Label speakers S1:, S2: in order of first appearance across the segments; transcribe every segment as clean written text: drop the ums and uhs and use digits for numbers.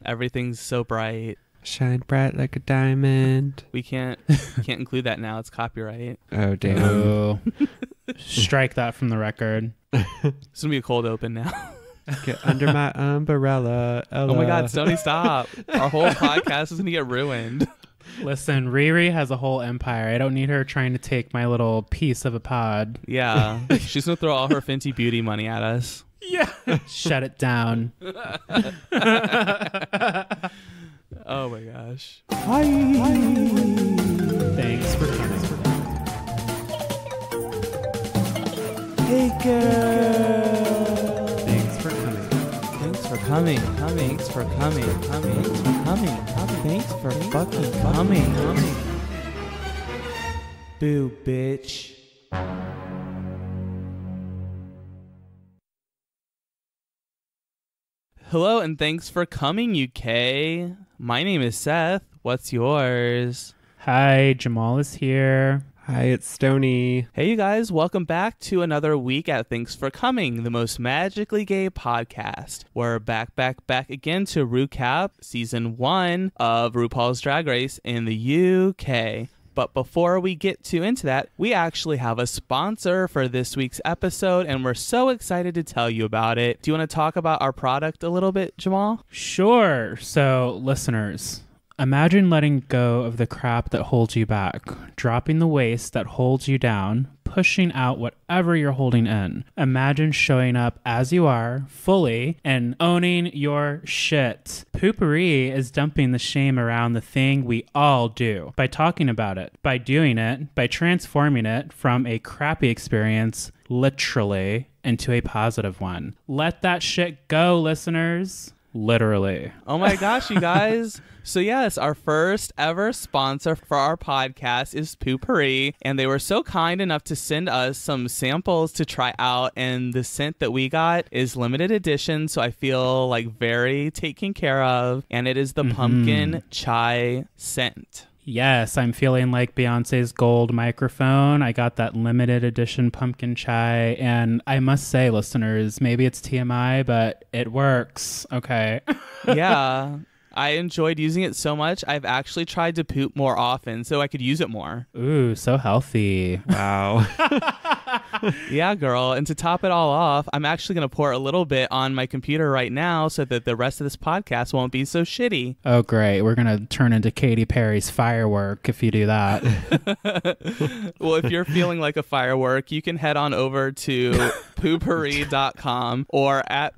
S1: Everything's so bright.
S2: Shine bright like a diamond.
S1: We can't include that now. It's copyright.
S2: Oh, damn.
S3: Oh. Strike that from the record.
S1: It's gonna be a cold open now.
S2: Get under my umbrella, Ella.
S1: Oh my God, Stoney, stop. Our whole podcast is gonna get ruined.
S3: Listen, Riri has a whole empire. I don't need her trying to take my little piece of a pod.
S1: Yeah. She's gonna throw all her Fenty Beauty money at us.
S3: Yeah. Shut it down.
S1: Oh my gosh.
S3: Hi. Thanks for coming.
S1: Hey girl.
S3: Thanks for coming.
S1: Thanks for coming. Thanks for coming. Thanks for coming. Thanks for fucking coming. Boo, bitch. Hello and thanks for coming, UK. My name is Seth. What's yours?
S3: Hi, Jamal is here.
S2: Hi, it's Stoney.
S1: Hey, you guys. Welcome back to another week at Thanks for Coming, the most magically gay podcast. We're back again to Rucap Season 1 of Rupaul's Drag Race in the UK. But before we get into that, we actually have a sponsor for this week's episode, and we're so excited to tell you about it. Do you want to talk about our product a little bit, Jamal?
S3: Sure. So, listeners, imagine letting go of the crap that holds you back, dropping the waste that holds you down, pushing out whatever you're holding in. Imagine showing up as you are, fully, and owning your shit. Poopery is dumping the shame around the thing we all do by talking about it, by doing it, by transforming it from a crappy experience, literally, into a positive one. Let that shit go, listeners. Literally.
S1: Oh my gosh, you guys. So yes, our first ever sponsor for our podcast is Poopery, and they were so kind enough to send us some samples to try out, and the scent that we got is limited edition, so I feel like very taken care of, and it is the pumpkin chai scent.
S3: Yes, I'm feeling like Beyonce's gold microphone. I got that limited edition pumpkin chai, and I must say, listeners, maybe it's TMI, but it works. Okay.
S1: Yeah. I enjoyed using it so much, I've actually tried to poop more often so I could use it more.
S3: Ooh, so healthy.
S2: Wow.
S1: Yeah, girl. And to top it all off, I'm actually going to pour a little bit on my computer right now so that the rest of this podcast won't be so shitty.
S3: Oh, great. We're going to turn into Katy Perry's Firework if you do that.
S1: Well, if you're feeling like a firework, you can head on over to poopery.com or at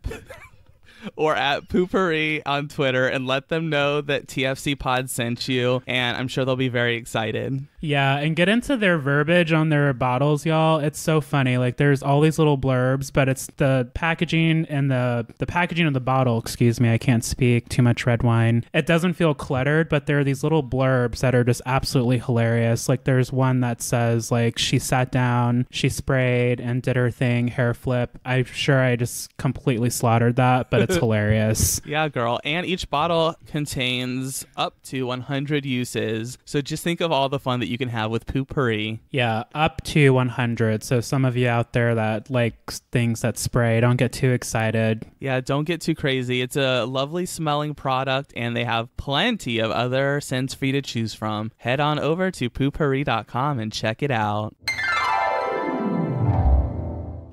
S1: Poopery on Twitter and let them know that TFC Pod sent you, and I'm sure they'll be very excited.
S3: Yeah, and get into their verbiage on their bottles, y'all. It's so funny. Like, there's all these little blurbs, but it's the packaging and the packaging of the bottle, excuse me, I can't speak, too much red wine. It doesn't feel cluttered, but there are these little blurbs that are just absolutely hilarious. Like, there's one that says, like, she sat down, she sprayed, and did her thing, hair flip. I'm sure I just completely slaughtered that, but it's hilarious.
S1: Yeah, girl. And each bottle contains up to 100 uses. So just think of all the fun that you can have with Poopery.
S3: Yeah, up to 100. So some of you out there that like things that spray, don't get too excited.
S1: Yeah, don't get too crazy. It's a lovely smelling product, and they have plenty of other scents for you to choose from. Head on over to poopery.com and check it out.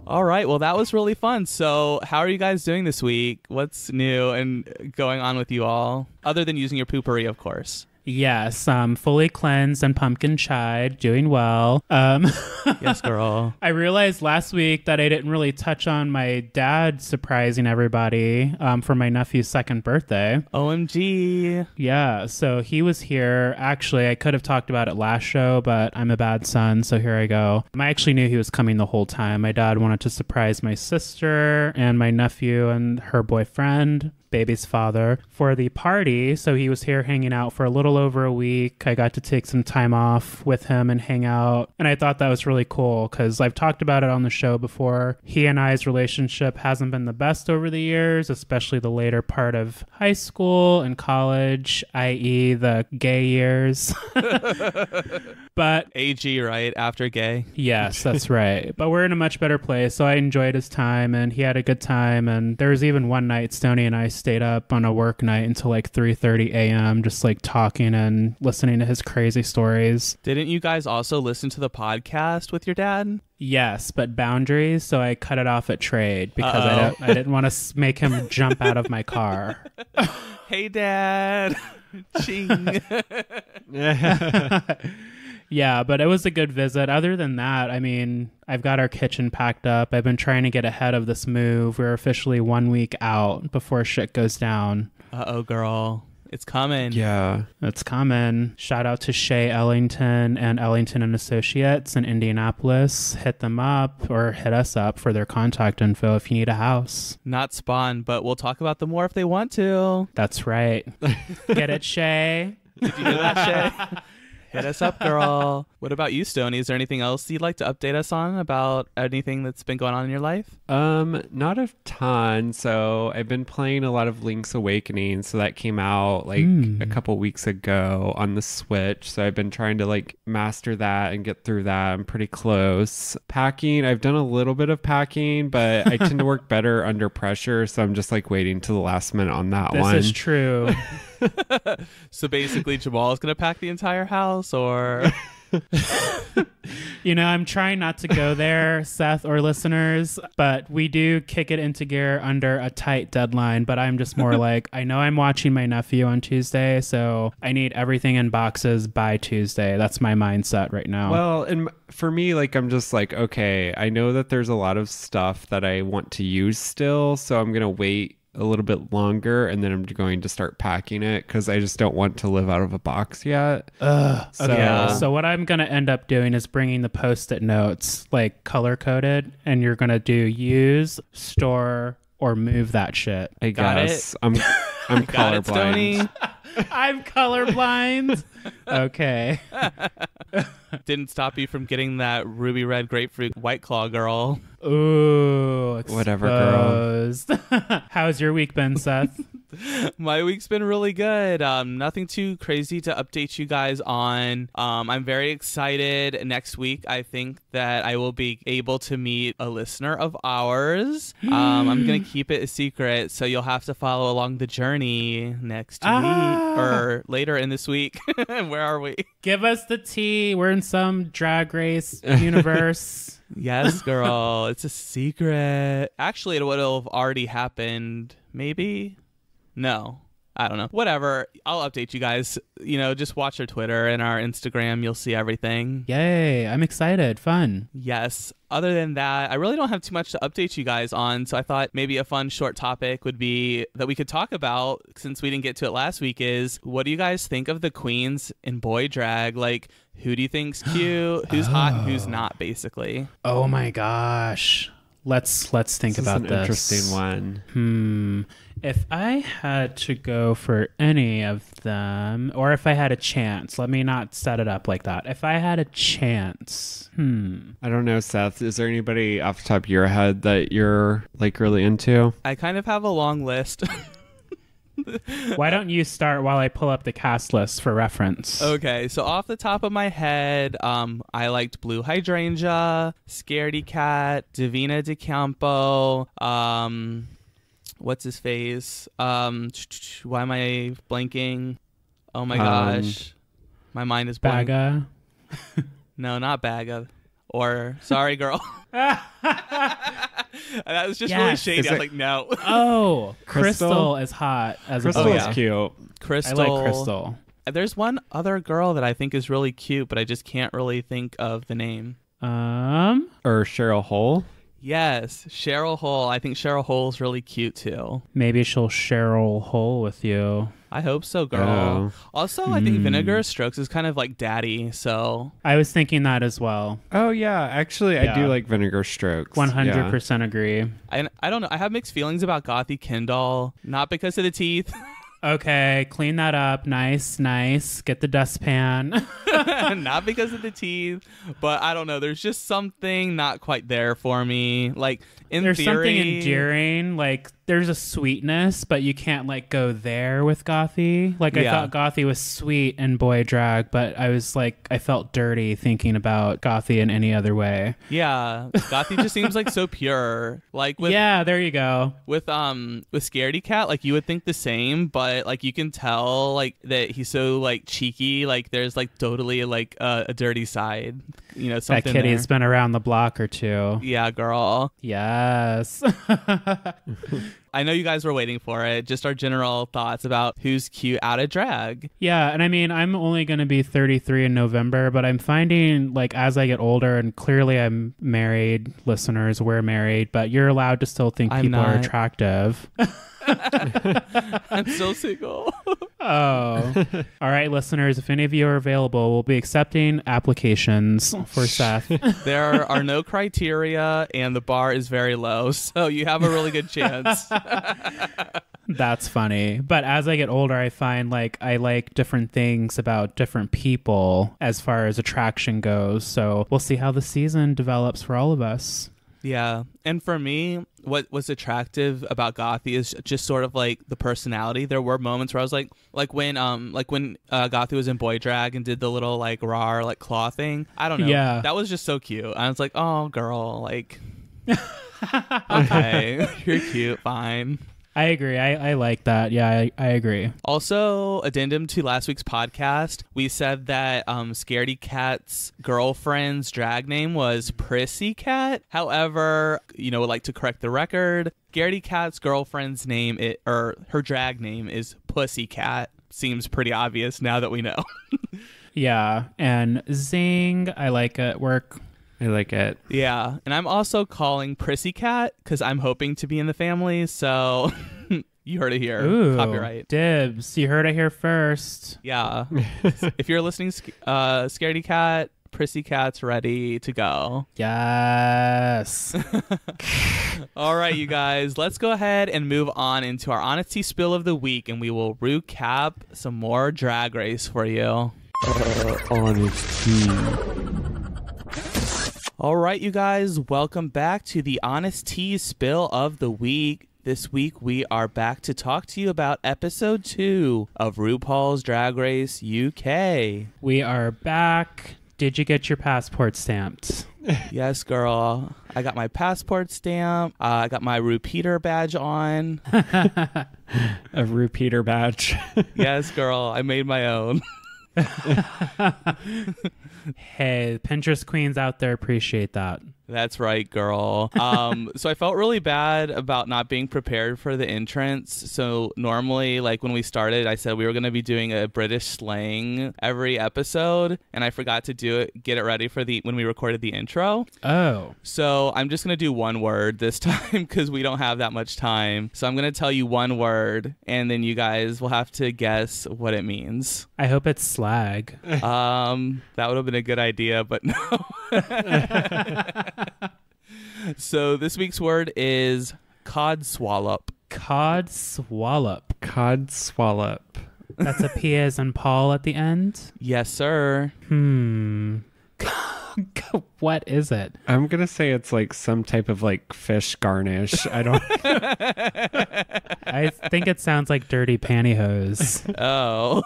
S1: All right. Well, that was really fun. So how are you guys doing this week? What's new and going on with you all? Other than using your Poopery, of course.
S3: Yes, fully cleansed and pumpkin chai, doing well.
S1: Yes, girl.
S3: I realized last week that I didn't really touch on my dad surprising everybody for my nephew's second birthday.
S1: OMG.
S3: Yeah, so he was here. Actually, I could have talked about it last show, but I'm a bad son, so here I go. I actually knew he was coming the whole time. My dad wanted to surprise my sister and my nephew and her boyfriend, baby's father, for the party. So he was here hanging out for a little over a week. I got to take some time off with him and hang out. And I thought that was really cool because I've talked about it on the show before. He and I's relationship hasn't been the best over the years, especially the later part of high school and college, i.e. the gay years. But
S1: AG, right? After gay.
S3: Yes, that's right. But we're in a much better place. So I enjoyed his time and he had a good time. And there was even one night Stoney and I stayed up on a work night until like 3:30 a.m. just like talking and listening to his crazy stories.
S1: Didn't you guys also listen to the podcast with your dad?
S3: Yes, but boundaries, so I cut it off at trade because I didn't want to make him jump out of my car.
S1: Hey, Dad. Ching.
S3: Yeah, but it was a good visit. Other than that, I mean, I've got our kitchen packed up. I've been trying to get ahead of this move. We're officially 1 week out before shit goes down.
S1: Uh-oh, girl. It's coming.
S2: Yeah.
S3: It's coming. Shout out to Shay Ellington and Ellington and Associates in Indianapolis. Hit them up or hit us up for their contact info if you need a house.
S1: Not Spawn, but we'll talk about them more if they want to.
S3: That's right. Get it, Shay?
S1: Did you hear that, Shay? Hit us up, girl. What about you, Stoney? Is there anything else you'd like to update us on about anything that's been going on in your life?
S2: Not a ton. So I've been playing a lot of Link's Awakening. So that came out like a couple weeks ago on the Switch. So I've been trying to like master that and get through that. I'm pretty close. Packing, I've done a little bit of packing, but I tend to work better under pressure. So I'm just like waiting to the last minute on that one.
S3: This is true.
S1: So basically Jamal is going to pack the entire house, or...
S3: You know, I'm trying not to go there, Seth or listeners, but we do kick it into gear under a tight deadline. But I'm just more like, I know I'm watching my nephew on Tuesday, so I need everything in boxes by Tuesday. That's my mindset right now.
S2: Well, and for me, like, I'm just like, okay, I know that there's a lot of stuff that I want to use still, so I'm going to wait a little bit longer and then I'm going to start packing it because I just don't want to live out of a box yet.
S3: So what I'm going to end up doing is bringing the Post-it notes like color coded, and you're going to do use, store, or move that shit.
S2: I guess I'm colorblind.
S3: I'm colorblind. Okay.
S1: Didn't stop you from getting that ruby red grapefruit White Claw, girl.
S3: Ooh, exposed.
S2: Whatever, girl.
S3: How's your week been, Seth?
S1: My week's been really good. Nothing too crazy to update you guys on. I'm very excited. Next week, I think that I will be able to meet a listener of ours. I'm going to keep it a secret, so you'll have to follow along the journey next week or later in this week. Where are we?
S3: Give us the tea. We're in some drag race universe.
S1: Yes, girl. It's a secret. Actually, it would have already happened. Maybe? No. I don't know. Whatever. I'll update you guys. You know, just watch our Twitter and our Instagram. You'll see everything.
S3: Yay. I'm excited. Fun.
S1: Yes. Other than that, I really don't have too much to update you guys on. So I thought maybe a fun short topic would be that we could talk about, since we didn't get to it last week, is what do you guys think of the queens in boy drag? Like, who do you think's cute? Who's hot and who's not, basically?
S3: Oh my gosh. Let's think about this.
S2: Interesting one.
S3: If I had to go for any of them, or if I had a chance, let me not set it up like that. If I had a chance,
S2: I don't know, Seth. Is there anybody off the top of your head that you're like really into?
S1: I kind of have a long list.
S3: Why don't you start while I pull up the cast list for reference?
S1: Okay, so off the top of my head, I liked Blue Hydrangea, Scaredy Cat, Davina DeCampo, what's his face? Why am I blanking? Oh my gosh. My mind is blank.
S3: Baga?
S1: No, not Baga. Or, sorry, girl. That was just really shady. I was like, no.
S3: Oh, Crystal is hot.
S2: Crystal is cute.
S1: Crystal.
S3: I like Crystal.
S1: There's one other girl that I think is really cute, but I just can't really think of the name.
S2: Or Cheryl Hole.
S1: Yes, Cheryl Hole. I think Cheryl Hole's really cute too.
S3: Maybe she'll Cheryl Hole with you.
S1: I hope so, girl. Also, I think Vinegar Strokes is kind of like daddy, so...
S3: I was thinking that as well.
S2: Oh, yeah. Actually, I do like Vinegar Strokes.
S3: 100% agree.
S1: I don't know. I have mixed feelings about Gothy Kendall, not because of the teeth.
S3: Okay, clean that up. Nice. Get the dustpan.
S1: Not because of the teeth, but I don't know. There's just something not quite there for me. Like, in
S3: There's
S1: theory...
S3: something endearing. Like, there's a sweetness, but you can't like go there with Gothy. Like I thought Gothy was sweet in boy drag, but I was like, I felt dirty thinking about Gothy in any other way.
S1: Yeah, Gothy just seems like so pure. Like with
S3: there you go.
S1: With Scaredy Cat, like you would think the same, but like you can tell like that he's so like cheeky. Like there's like totally like a dirty side. You know, something
S3: that kitty's
S1: there.
S3: been around the block or two.
S1: Yeah, girl.
S3: Yes.
S1: I know you guys were waiting for it. Just our general thoughts about who's cute out of drag.
S3: Yeah, and I mean, I'm only going to be 33 in November, but I'm finding, like, as I get older, and clearly I'm married, listeners, we're married, but you're allowed to still think people are attractive.
S1: I'm still single.
S3: Oh. All right, listeners, if any of you are available, we'll be accepting applications for Seth.
S1: There are no criteria, and the bar is very low, so you have a really good chance.
S3: That's funny. But as I get older, I find like I like different things about different people as far as attraction goes. So we'll see how the season develops for all of us.
S1: Yeah. And for me, what was attractive about Gothy is just sort of like the personality. There were moments where I was like when Gothy was in boy drag and did the little like rawr like claw thing. I don't know. Yeah. That was just so cute. I was like, oh girl, like okay, you're cute, fine.
S3: I agree. I like that. Yeah, I agree.
S1: Also, addendum to last week's podcast, we said that Scaredy Cat's girlfriend's drag name was Prissy Cat. However, would like to correct the record. Scaredy Cat's girlfriend's name, her drag name is Pussy Cat. Seems pretty obvious now that we know.
S3: Yeah, and zing, I like it. Work.
S2: I like it.
S1: Yeah, and I'm also calling Prissy Cat because I'm hoping to be in the family, so you heard it here.
S3: Ooh,
S1: copyright.
S3: Dibs. You heard it here first.
S1: Yeah. If you're listening, Scaredy Cat, Prissy Cat's ready to go.
S3: Yes.
S1: All right, you guys, let's go ahead and move on into our honesty spill of the week, and we will recap some more Drag Race for you.
S2: Honesty.
S1: All right, you guys, welcome back to the Honest Tea Spill of the Week. This week, we are back to talk to you about episode 2 of RuPaul's Drag Race UK.
S3: We are back. Did you get your passport stamped?
S1: Yes, girl. I got my passport stamp. I got my repeater badge on.
S2: A repeater badge.
S1: Yes, girl. I made my own.
S3: Hey, Pinterest queens out there appreciate that.
S1: That's right, girl. So I felt really bad about not being prepared for the entrance. So normally, like when we started, I said we were going to be doing a British slang every episode, and I forgot to get it ready for when we recorded the intro.
S3: Oh.
S1: So I'm just going to do one word this time because we don't have that much time. So I'm going to tell you one word, and then you guys will have to guess what it means.
S3: I hope it's slag.
S1: That would have been a good idea, but no. So this week's word is codswallop.
S3: Codswallop.
S2: Codswallop.
S3: That's a P as in Paul at the end?
S1: Yes, sir.
S3: What is it?
S2: I'm going to say it's like some type of like fish garnish. I don't...
S3: I think it sounds like dirty pantyhose.
S1: Oh.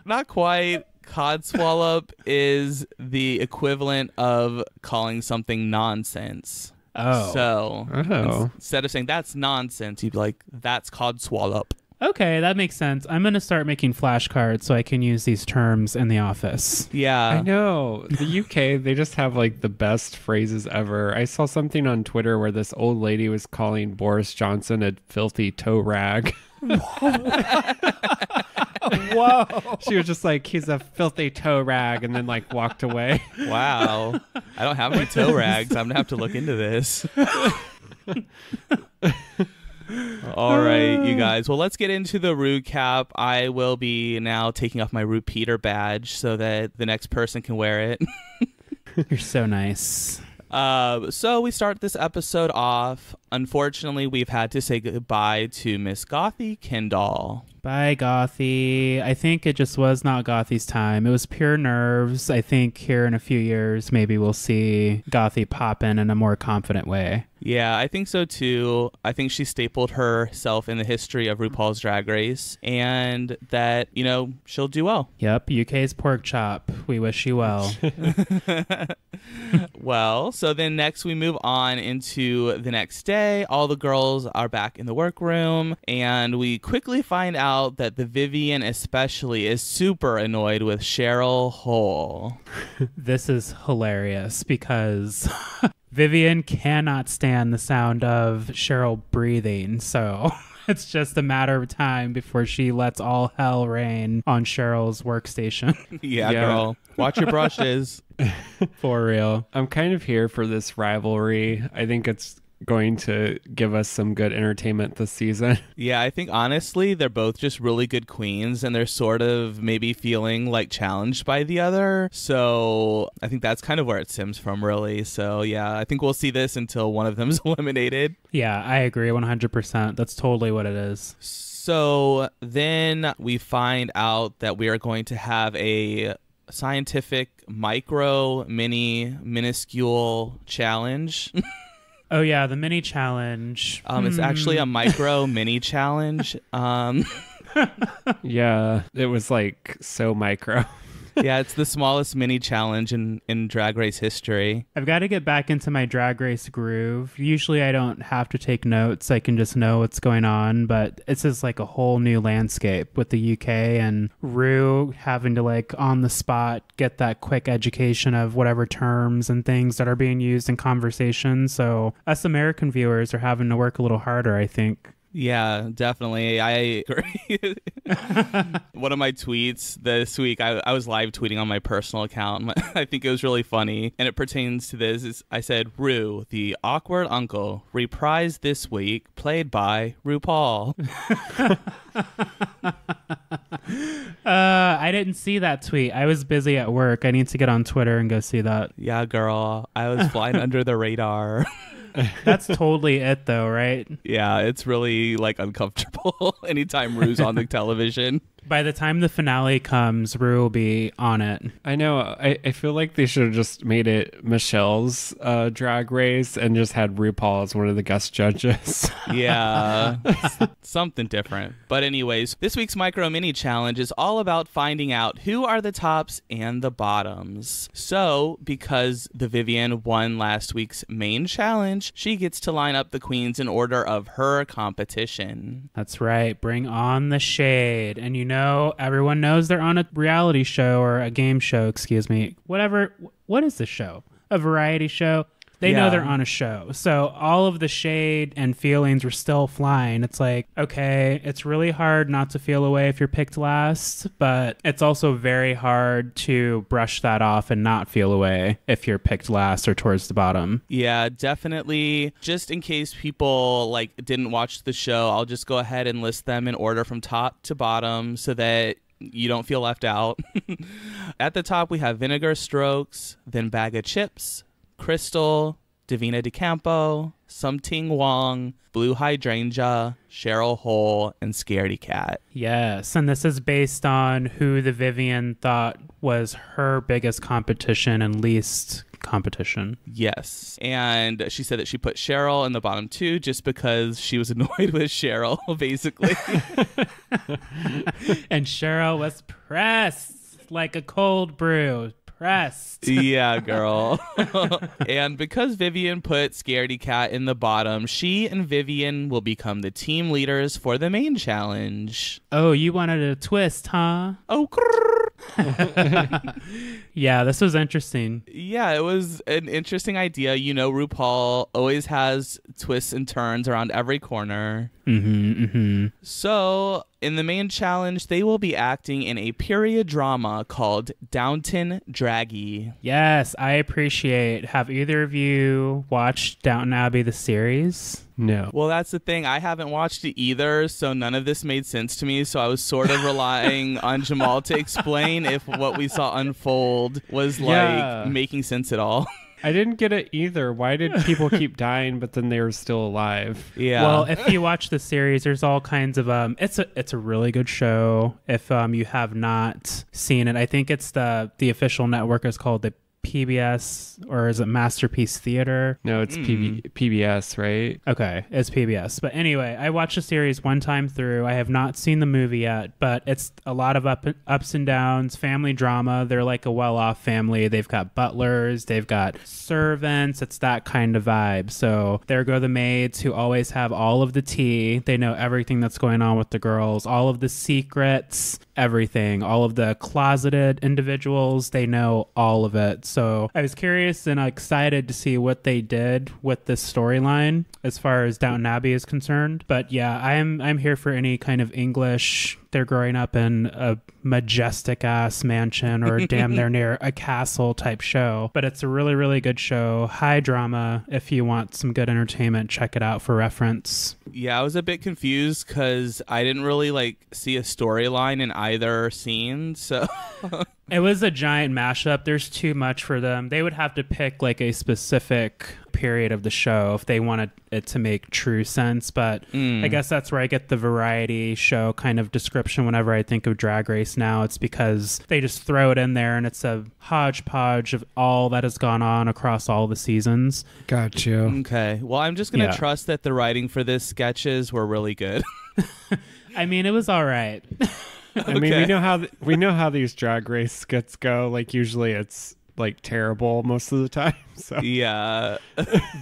S1: Not quite. Codswallop is the equivalent of calling something nonsense.
S3: Oh.
S1: So instead of saying that's nonsense, you'd be like, that's codswallop.
S3: Okay, that makes sense. I'm going to start making flashcards so I can use these terms in the office.
S1: Yeah.
S2: I know. The UK, they just have like the best phrases ever. I saw something on Twitter where this old lady was calling Boris Johnson a filthy toe rag.
S3: Whoa.
S2: She was just like, he's a filthy toe rag, and then like walked away.
S1: Wow. I don't have any toe rags. I'm going to have to look into this. All right, you guys. Well, let's get into the Rucap. I will be now taking off my repeater badge so that the next person can wear it.
S3: You're so nice.
S1: So we start this episode off unfortunately, we've had to say goodbye to Miss Gothy Kendall.
S3: Bye, Gothy. I think it just was not Gothy's time. It was pure nerves. I think here in a few years, maybe we'll see Gothy pop in a more confident way.
S1: Yeah, I think so too. I think she stapled herself in the history of RuPaul's Drag Race, and that, you know, she'll do well.
S3: Yep, UK's pork chop. We wish you well.
S1: Well, so then next we move on into the next day. All the girls are back in the workroom, and we quickly find out that the Vivian especially is super annoyed with Cheryl Hole.
S3: This is hilarious because Vivian cannot stand the sound of Cheryl breathing, so it's just a matter of time before she lets all hell rain on Cheryl's workstation.
S1: Yeah, girl. Watch your brushes.
S3: For real.
S2: I'm kind of here for this rivalry. I think it's going to give us some good entertainment this season.
S1: Yeah, I think honestly they're both just really good queens, and they're sort of maybe feeling like challenged by the other. So I think that's kind of where it stems from, really. So yeah, I think we'll see this until one of them is eliminated.
S3: Yeah, I agree 100%. That's totally what it is.
S1: So then we find out that we are going to have a scientific minuscule challenge.
S3: Oh yeah, the mini challenge.
S1: It's actually a mini challenge.
S2: Yeah, it was like so micro.
S1: Yeah, it's the smallest mini challenge in Drag Race history.
S3: I've got to get back into my Drag Race groove. Usually I don't have to take notes. I can just know what's going on, but it's just like a whole new landscape with the UK and Rue having to like on the spot get that quick education of whatever terms and things that are being used in conversation. So us American viewers are having to work a little harder, I think.
S1: Yeah, definitely. I agree. One of my tweets this week, I was live tweeting on my personal account. I think it was really funny, and it pertains to this. I said, Rue, the awkward uncle, reprised this week, played by Rupaul.
S3: I didn't see that tweet. I was busy at work. I need to get on Twitter and go see that.
S1: Yeah, girl. I was flying under the radar.
S3: That's totally it, though, right?
S1: Yeah, it's really like uncomfortable anytime Rue's on the television.
S3: By the time the finale comes, Rue will be on it.
S2: I know. I feel like they should have just made it Michelle's Drag Race and just had RuPaul as one of the guest judges.
S1: Yeah, something different. But anyways, this week's Micro Mini Challenge is all about finding out who are the tops and the bottoms. So, because the Vivian won last week's main challenge, she gets to line up the queens in order of her competition.
S3: That's right. Bring on the shade. And you know, everyone knows they're on a reality show or a game show, excuse me. Whatever. What is the show? A variety show? They know they're on a show. So all of the shade and feelings were still flying. It's like, okay, it's really hard not to feel away if you're picked last, but it's also very hard to brush that off and not feel away if you're picked last or towards the bottom.
S1: Yeah, definitely. Just in case people like didn't watch the show, I'll just go ahead and list them in order from top to bottom so that you don't feel left out. At the top, we have Vinegar Strokes, then Bag of Chips, Crystal, Davina DeCampo, Something Wong, Blue Hydrangea, Cheryl Hole, and Scaredy Cat.
S3: Yes, and this is based on who the Vivian thought was her biggest competition and least competition.
S1: Yes, and she said that she put Cheryl in the bottom two just because she was annoyed with Cheryl, basically.
S3: And Cheryl was pressed like a cold brew. Pressed.
S1: Yeah, girl. And because Vivian put Scaredy Cat in the bottom, she and Vivian will become the team leaders for the main challenge.
S3: Oh, you wanted a twist, huh?
S1: Oh,
S3: yeah, this was interesting.
S1: Yeah, it was an interesting idea. You know, RuPaul always has twists and turns around every corner. So, in the main challenge, they will be acting in a period drama called Downton Draggy.
S3: Yes, I appreciate. Have either of you watched Downton Abbey, the series?
S2: No.
S1: Well, that's the thing. I haven't watched it either, so none of this made sense to me. So I was sort of relying on Jamal to explain if what we saw unfold was like making sense at all.
S2: I didn't get it either. Why did people keep dying, but then they were still alive?
S1: Yeah.
S3: Well, if you watch the series, there's all kinds of it's a really good show. If you have not seen it, I think it's the official network is called the PBS, or is it Masterpiece Theater?
S2: No, it's PBS, right?
S3: Okay, it's PBS. But anyway, I watched the series one time through. I have not seen the movie yet, but it's a lot of ups and downs, family drama. They're like a well-off family. They've got butlers, they've got servants. It's that kind of vibe. So there go the maids who always have all of the tea. They know everything that's going on with the girls, all of the secrets, everything, all of the closeted individuals. They know all of it. So I was curious and excited to see what they did with this storyline as far as Downton Abbey is concerned. But yeah, I'm here for any kind of English. They're growing up in a majestic ass mansion or damn they're near a castle type show. But it's a really, really good show. High drama. If you want some good entertainment, check it out for reference.
S1: Yeah, I was a bit confused because I didn't really see a storyline in either scene. So
S3: it was a giant mashup. There's too much for them. They would have to pick a specific period of the show if they wanted it to make true sense. But I guess that's where I get the variety show kind of description whenever I think of Drag Race now. It's because they just throw it in there and it's a hodgepodge of all that has gone on across all the seasons.
S2: Got you.
S1: Okay. Well, I'm just going to trust that the writing for this sketches were really good.
S3: I mean, it was all right.
S2: I mean, we know how these Drag Race skits go. Usually it's terrible most of the time. So
S1: yeah.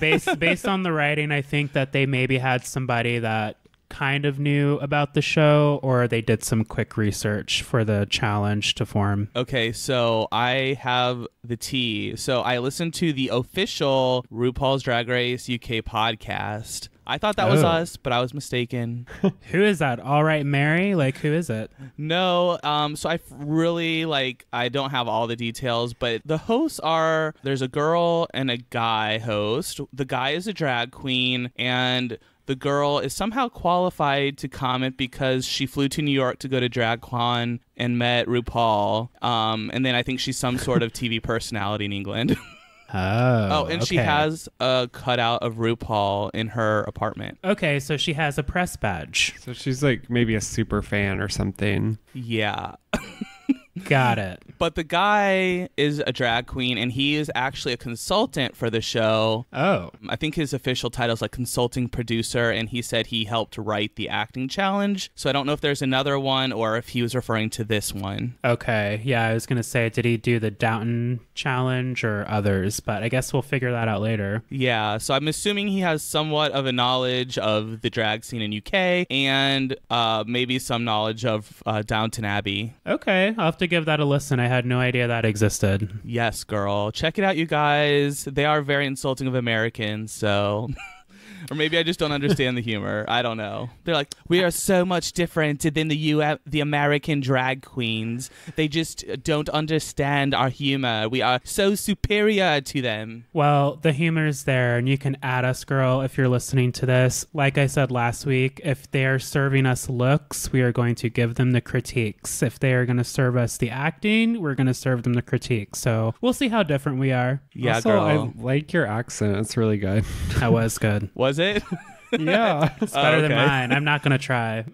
S3: based on the writing, I think that they maybe had somebody that kind of knew about the show, or they did some quick research for the challenge to form.
S1: Okay, so I have the tea. So I listened to the official RuPaul's Drag Race UK podcast. I thought that was us, but I was mistaken.
S3: Who is that? All Right Mary? Who is it?
S1: No, so I really, I don't have all the details, but the hosts there's a girl and a guy host. The guy is a drag queen, and the girl is somehow qualified to comment because she flew to New York to go to DragCon and met RuPaul. And then I think she's some sort of TV personality in England. And she has a cutout of RuPaul in her apartment.
S3: Okay, so she has a press badge.
S2: So she's maybe a super fan or something.
S1: Yeah.
S3: Got it.
S1: But the guy is a drag queen, and he is actually a consultant for the show.
S3: Oh.
S1: I think his official title is consulting producer, and he said he helped write the acting challenge. So I don't know if there's another one or if he was referring to this one.
S3: Okay. Yeah, I was going to say, did he do the Downton challenge or others? But I guess we'll figure that out later.
S1: Yeah, so I'm assuming he has somewhat of a knowledge of the drag scene in UK and maybe some knowledge of Downton Abbey.
S3: Okay, I'll have to give that a listen. I had no idea that existed.
S1: Yes, girl. Check it out, you guys. They are very insulting of Americans, so... Or maybe I just don't understand the humor. I don't know. They're like, we are so much different than the American drag queens. They just don't understand our humor. We are so superior to them.
S3: Well, the humor's there, and you can add us, girl, if you're listening to this. Like I said last week, if they're serving us looks, we are going to give them the critiques. If they are going to serve us the acting, we're going to serve them the critiques. So we'll see how different we are.
S1: Yeah,
S2: also,
S1: girl.
S2: I like your accent. It's really good.
S3: That was good.
S1: Was it?
S2: Yeah.
S3: It's better than mine. I'm not going to try.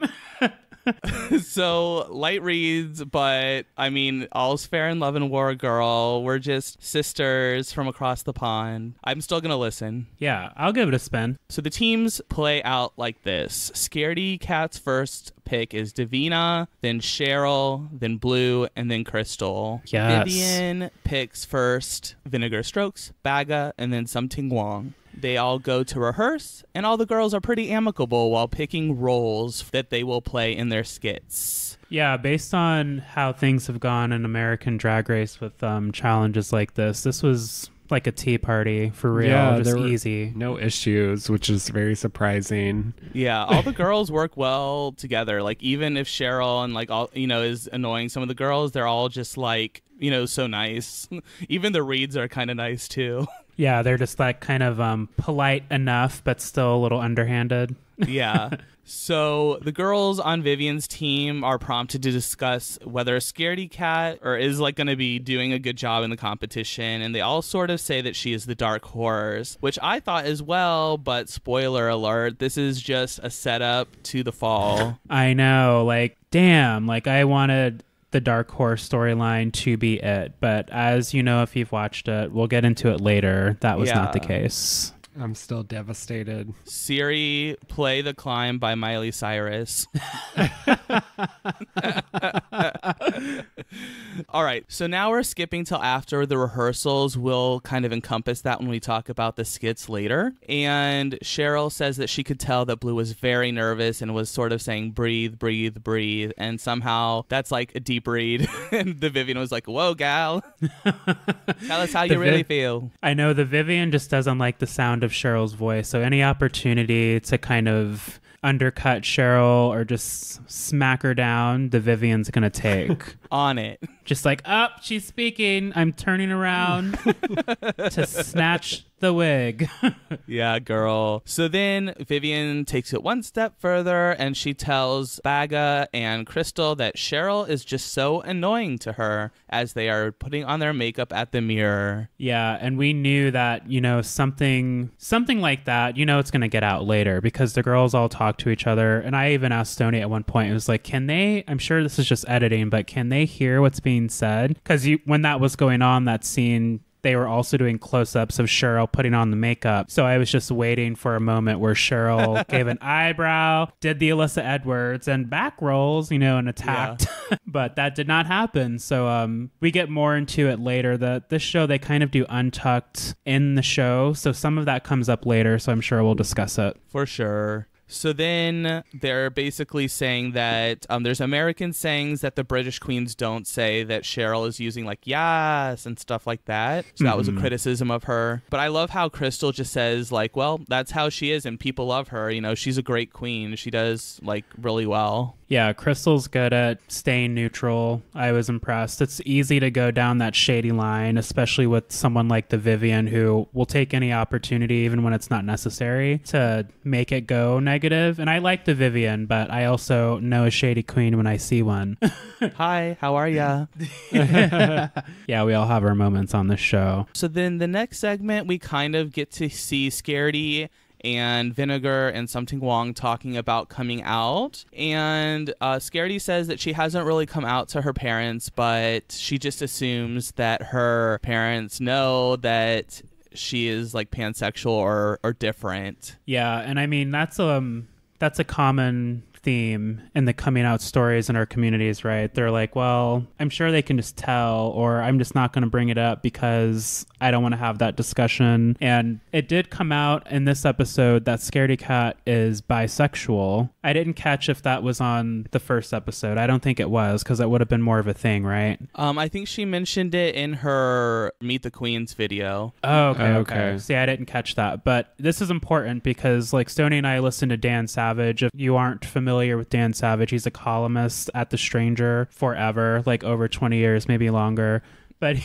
S1: So, light reads, but I mean, all's fair in love and war, girl. We're just sisters from across the pond. I'm still going to listen.
S3: Yeah, I'll give it a spin.
S1: So the teams play out like this. Scaredy Cat's first pick is Davina, then Cheryl, then Blue, and then Crystal.
S3: Yes.
S1: Vivian picks first Vinegar Strokes, Baga, and then Something Wong. They all go to rehearse, and all the girls are pretty amicable while picking roles that they will play in their skits.
S3: Yeah, based on how things have gone in American Drag Race with challenges like this was like a tea party for real.
S2: Yeah,
S3: just easy.
S2: No issues, which is very surprising.
S1: Yeah, all the girls work well together. Even if Cheryl and all is annoying some of the girls, they're all just so nice. Even the reads are kind of nice too.
S3: Yeah, they're just like kind of polite enough, but still a little underhanded.
S1: Yeah. So the girls on Vivian's team are prompted to discuss whether Scaredy Cat is like going to be doing a good job in the competition, and they all sort of say that she is the dark horse, which I thought as well, but spoiler alert, this is just a setup to the fall.
S3: I know, like, damn, like I wanted the dark horse storyline to be it, but as you know, if you've watched it, we'll get into it later, that was not the case.
S2: I'm still devastated.
S1: Siri, play The Climb by Miley Cyrus. All right, so now we're skipping till after the rehearsals. We'll kind of encompass that when we talk about the skits later. And Cheryl says that she could tell that Blue was very nervous and was sort of saying, breathe, breathe, breathe. And somehow that's like a deep read. And the Vivian was like, whoa, gal. Tell us how you really feel.
S3: I know the Vivian just doesn't like the sound of Cheryl's voice, so any opportunity to kind of undercut Cheryl or just smack her down, the Vivian's gonna take.
S1: On it.
S3: Just like, she's speaking, I'm turning around to snatch the wig.
S1: Yeah, girl. So then Vivian takes it one step further and she tells Baga and Crystal that Cheryl is just so annoying to her as they are putting on their makeup at the mirror.
S3: Yeah, and we knew that, something like that, it's going to get out later because the girls all talk to each other. And I even asked Stoney at one point, it was like, I'm sure this is just editing, but can they hear what's being said? Because when that was going on, that scene, they were also doing close-ups of Cheryl putting on the makeup. So I was just waiting for a moment where Cheryl gave an eyebrow, did the Alyssa Edwards, and back rolls, and attacked. Yeah. But that did not happen. So we get more into it later. This show, they kind of do untucked in the show. So some of that comes up later. So I'm sure we'll discuss it.
S1: For sure. So then they're basically saying that there's American sayings that the British queens don't say, that Cheryl is using like yes and stuff like that. So that was a criticism of her. But I love how Crystal just says like, well, that's how she is and people love her. She's a great queen. She does like really well.
S3: Yeah, Crystal's good at staying neutral. I was impressed. It's easy to go down that shady line, especially with someone like the Vivian who will take any opportunity, even when it's not necessary, to make it go negative. And I like the Vivian, but I also know a shady queen when I see one.
S1: Hi, how are ya?
S3: Yeah, we all have our moments on this show.
S1: So then the next segment, we kind of get to see Scaredy and Vinegar and Something Wong talking about coming out. And Scaredy says that she hasn't really come out to her parents, but she just assumes that her parents know that she is like pansexual or different.
S3: Yeah, and I mean that's a common theme in the coming out stories in our communities, right? They're like, well, I'm sure they can just tell, or I'm just not going to bring it up because I don't want to have that discussion. And it did come out in this episode that Scaredy Cat is bisexual. I didn't catch if that was on the first episode. I don't think it was, because it would have been more of a thing, right?
S1: I think she mentioned it in her Meet the Queens video.
S3: Oh, okay. See, I didn't catch that. But this is important because like Stoney and I listened to Dan Savage. If you aren't familiar with Dan Savage, he's a columnist at The Stranger forever, like over 20 years, maybe longer. But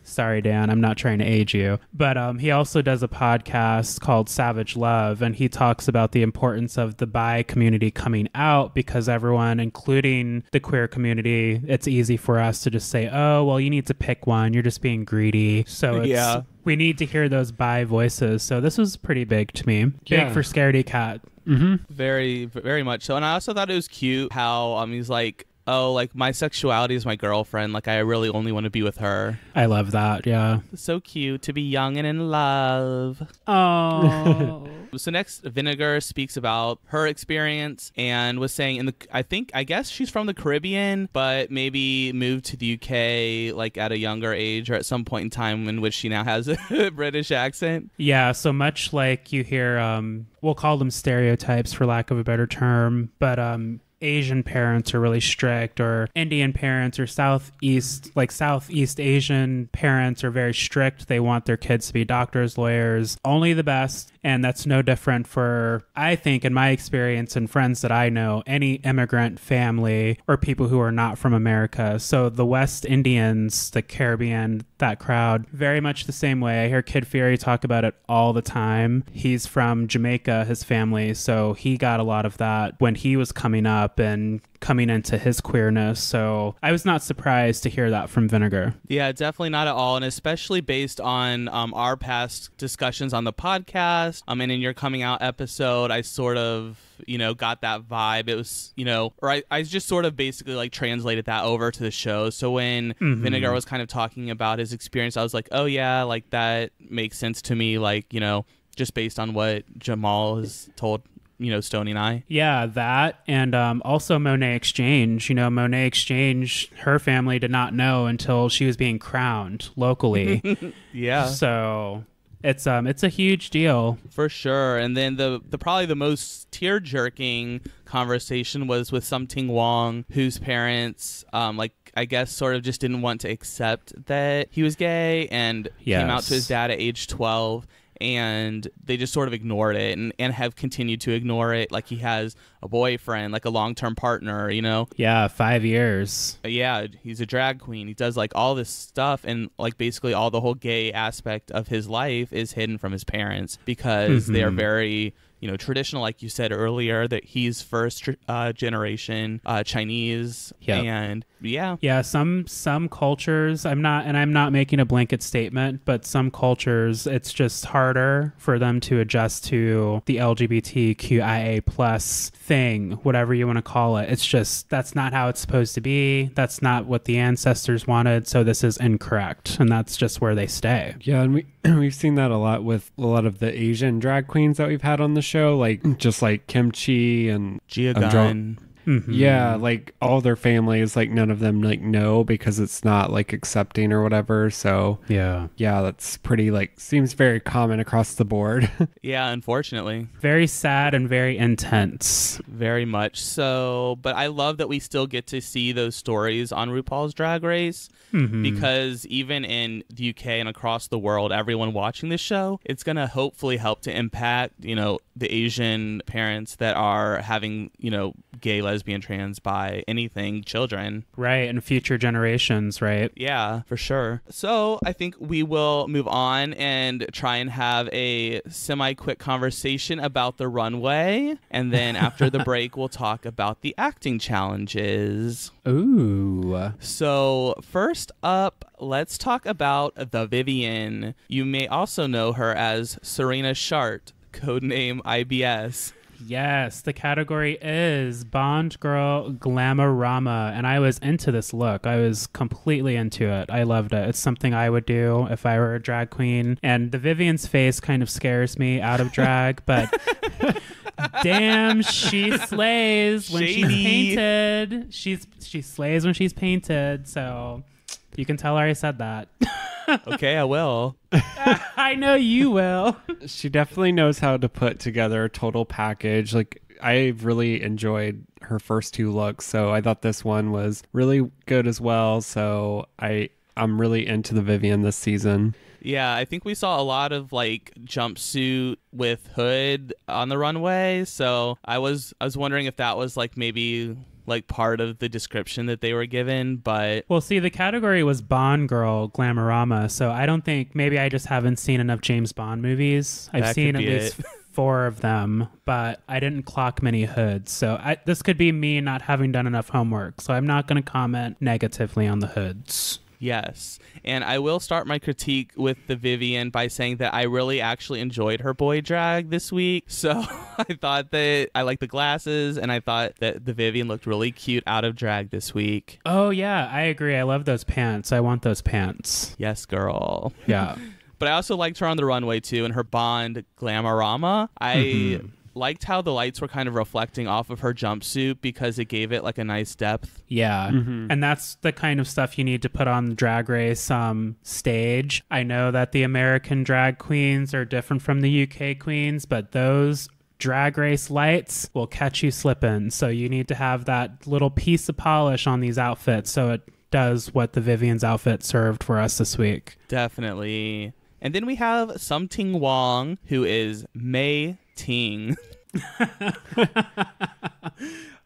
S3: sorry, Dan, I'm not trying to age you. But he also does a podcast called Savage Love, and he talks about the importance of the bi community coming out because everyone, including the queer community, it's easy for us to just say, oh, well, you need to pick one. You're just being greedy. So we need to hear those bi voices. So this was pretty big to me. Big for Scaredy Cat.
S1: Mm-hmm. Very, very much so. And I also thought it was cute how he's like, oh, like my sexuality is my girlfriend. Like I really only want to be with her.
S3: I love that. Yeah.
S1: So cute to be young and in love.
S3: Oh.
S1: So next, Vinegar speaks about her experience and was saying I guess she's from the Caribbean, but maybe moved to the UK like at a younger age or at some point in time in which she now has a British accent.
S3: Yeah. So much like you hear, we'll call them stereotypes for lack of a better term, but Asian parents are really strict, or Indian parents or Southeast Asian parents are very strict. They want their kids to be doctors, lawyers, only the best. And that's no different for, I think, in my experience and friends that I know, any immigrant family or people who are not from America. So the West Indians, the Caribbean, that crowd, very much the same way. I hear Kid Fury talk about it all the time. He's from Jamaica, his family, so he got a lot of that when he was coming up and coming into his queerness. So I was not surprised to hear that from Vinegar.
S1: Yeah, definitely not at all. And especially based on our past discussions on the podcast, and in your coming out episode, I sort of, got that vibe. It was, or I just sort of basically like translated that over to the show. So when Vinegar was kind of talking about his experience, I was like, oh yeah, like that makes sense to me. Like, just based on what Jamal has told Stoney and I.
S3: Yeah, that. And also Monet Exchange. Monet Exchange, her family did not know until she was being crowned locally.
S1: Yeah.
S3: So it's a huge deal.
S1: For sure. And then the probably the most tear-jerking conversation was with Something Wong, whose parents, I guess sort of just didn't want to accept that he was gay and came out to his dad at age 12. And they just sort of ignored it and have continued to ignore it. Like he has a boyfriend, like a long-term partner,
S3: Yeah, 5 years.
S1: Yeah, he's a drag queen. He does like all this stuff, and like basically all the whole gay aspect of his life is hidden from his parents because they are very traditional, like you said earlier, that he's first generation Chinese.
S3: Yep.
S1: And some cultures, I'm not making a blanket statement, but some cultures it's just harder for them to adjust to the LGBTQIA plus thing, whatever you want to call it. It's just, that's not how it's supposed to be. That's not what the ancestors wanted, so this is incorrect, and that's just where they stay.
S2: Yeah, and we've seen that a lot with a lot of the Asian drag queens that we've had on the show, like just like Kimchi and
S1: Gia Gunn.
S2: Yeah, like all their families, like none of them like know because it's not like accepting or whatever. So yeah, that's pretty seems very common across the board.
S1: Yeah, unfortunately.
S3: Very sad and very intense.
S1: Very much so. But I love that we still get to see those stories on RuPaul's Drag Race because even in the UK and across the world, everyone watching this show, it's going to hopefully help to impact, the Asian parents that are having, gay, lesbian, trans, bi, anything, children.
S3: Right, and future generations, right?
S1: Yeah, for sure. So I think we will move on and try and have a semi-quick conversation about the runway. And then after the break, we'll talk about the acting challenges.
S3: Ooh.
S1: So first up, let's talk about the Vivienne. You may also know her as Serena Shart, codename IBS.
S3: Yes, the category is Bond Girl Glamorama, and I was into this look. I was completely into it. I loved it. It's something I would do if I were a drag queen. And the Vivienne's face kind of scares me out of drag, but damn, she slays when she's painted. She slays when she's painted, so you can tell her I said that.
S1: Okay, I will.
S3: I know you will.
S2: She definitely knows how to put together a total package. Like, I've really enjoyed her first two looks, so I thought this one was really good as well. So I'm really into the Vivienne this season.
S1: Yeah, I think we saw a lot of jumpsuit with hood on the runway. So I was wondering if that was maybe part of the description that they were given, but
S3: well, see, the category was Bond Girl Glamorama, so I don't think, maybe I just haven't seen enough James Bond movies. I've seen at least 4 of them, but I didn't clock many hoods, so this could be me not having done enough homework, so I'm not going to comment negatively on the hoods.
S1: Yes. And I will start my critique with the Vivienne by saying that I really actually enjoyed her boy drag this week. So I thought that I liked the glasses, and I thought that the Vivienne looked really cute out of drag this week.
S3: Oh, yeah, I agree. I love those pants. I want those pants.
S1: Yes, girl.
S3: Yeah.
S1: But I also liked her on the runway, too, and her Bond Glamorama. I liked how the lights were kind of reflecting off of her jumpsuit because it gave it a nice depth.
S3: Yeah. And that's the kind of stuff you need to put on the Drag Race stage. I know that the American drag queens are different from the UK queens, but those Drag Race lights will catch you slipping. So you need to have that little piece of polish on these outfits so it does what the Vivienne's outfit served for us this week.
S1: Definitely. And then we have Something Wong, who is Mei Ting.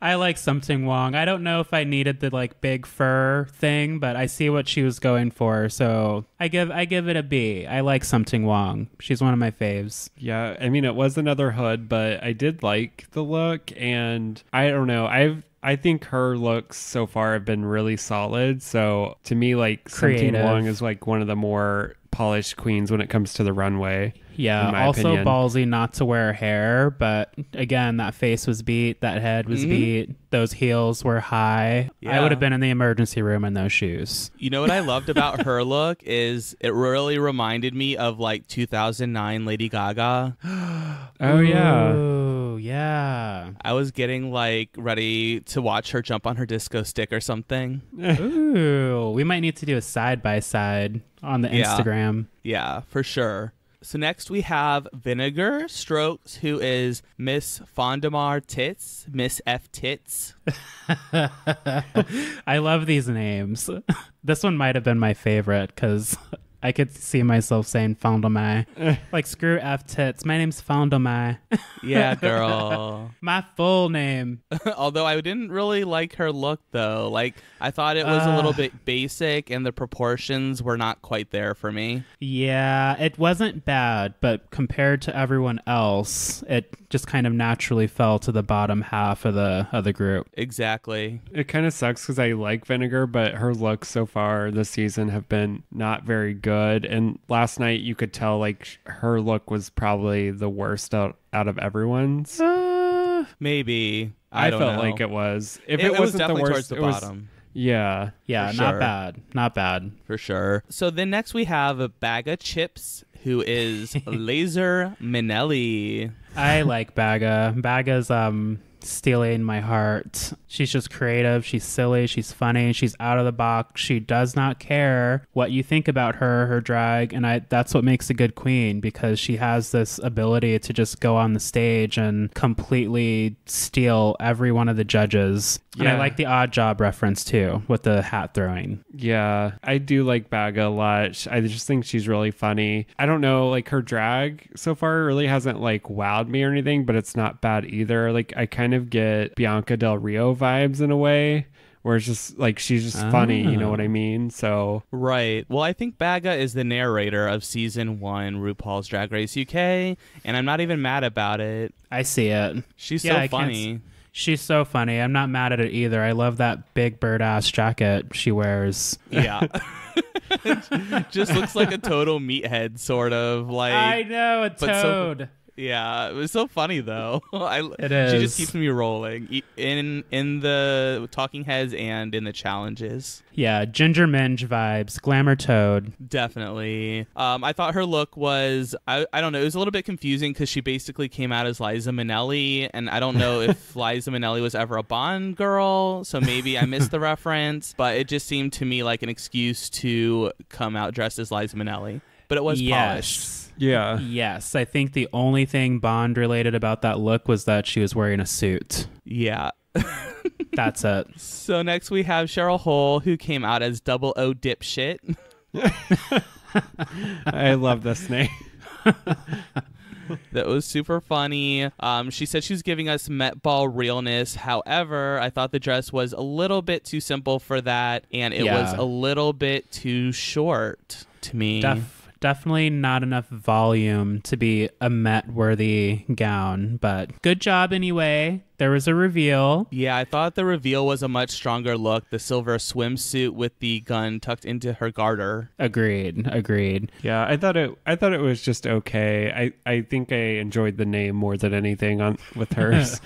S3: I like Something Wong. I don't know if I needed the like big fur thing, but I see what she was going for, so I give it a B. I like Something Wong. She's one of my faves.
S2: Yeah, I mean, it was another hood, but I did like the look, and I don't know. I think her looks so far have been really solid. So to me, like Something Wong is like one of the more polished queens when it comes to the runway.
S3: Yeah, also opinion. Ballsy not to wear hair, but again, that face was beat, that head was beat, those heels were high. Yeah. I would have been in the emergency room in those shoes.
S1: You know what I loved about her look is it really reminded me of like 2009 Lady Gaga.
S2: Oh, yeah.
S3: Ooh, yeah.
S1: I was getting like ready to watch her jump on her disco stick or something.
S3: Ooh, we might need to do a side-by-side on the Instagram.
S1: Yeah, for sure. So next we have Vinegar Strokes, who is Miss Fondamar Tits, Miss F Tits.
S3: I love these names. This one might have been my favorite because I could see myself saying Fondamai. Like, screw F Tits. My name's Fondamai.
S1: Yeah, girl.
S3: My full name.
S1: Although I didn't really like her look, though. Like, I thought it was a little bit basic and the proportions were not quite there for me.
S3: Yeah, it wasn't bad, but compared to everyone else, it just kind of naturally fell to the bottom half of the group.
S1: Exactly.
S2: It kind of sucks because I like Vinegar, but her looks so far this season have been not very good. And last night you could tell like her look was probably the worst out of everyone's.
S1: Maybe.
S2: I
S1: don't
S2: felt
S1: know.
S2: like it was. If
S1: it
S2: wasn't
S1: was definitely
S2: the
S1: towards
S2: worst,
S1: the bottom.
S3: Yeah,
S1: not
S3: sure. Not bad.
S1: For sure. So then next we have a Bag of Chips, who is Laser Minnelli.
S3: I like Baga. Baga's stealing my heart. She's just creative. She's silly. She's funny. She's out of the box. She does not care what you think about her drag. And that's what makes a good queen, because she has this ability to just go on the stage and completely steal every one of the judges. Yeah. And I like the Odd Job reference too, with the hat throwing.
S2: Yeah, I do like Baga a lot. I just think she's really funny. I don't know, like her drag so far really hasn't like wowed me or anything, but it's not bad either. Like I kind of get Bianca Del Rio vibes in a way, where it's just like she's just funny, you know what I mean? So
S1: right. Well, I think Baga is the narrator of season 1 RuPaul's Drag Race UK, and I'm not even mad about it.
S3: I see it.
S1: She's so funny.
S3: She's so funny. I'm not mad at it either. I love that big bird ass jacket she wears.
S1: Yeah. Just looks like a total meathead, sort of like.
S3: I know, a toad.
S1: Yeah, it was so funny though.
S3: It is.
S1: She just keeps me rolling in the talking heads and in the challenges.
S3: Yeah, Ginger Minge vibes, glamour toad.
S1: Definitely. I thought her look was I don't know. It was a little bit confusing because she basically came out as Liza Minnelli, and I don't know if Liza Minnelli was ever a Bond girl, so maybe I missed the reference. But it just seemed to me like an excuse to come out dressed as Liza Minnelli. But it was polished.
S2: Yeah.
S3: Yes, I think the only thing Bond related about that look was that she was wearing a suit.
S1: Yeah.
S3: That's it.
S1: So next we have Cheryl Hole, who came out as Double O Dipshit.
S2: I love this name.
S1: That was super funny. She said she was giving us Met Ball realness. However, I thought the dress was a little bit too simple for that, and it was a little bit too short to me.
S3: Definitely not enough volume to be a Met-worthy gown, but good job anyway. There was a reveal.
S1: Yeah, I thought the reveal was a much stronger look. The silver swimsuit with the gun tucked into her garter.
S3: Agreed.
S2: Yeah, I thought it was just okay. I think I enjoyed the name more than anything with hers.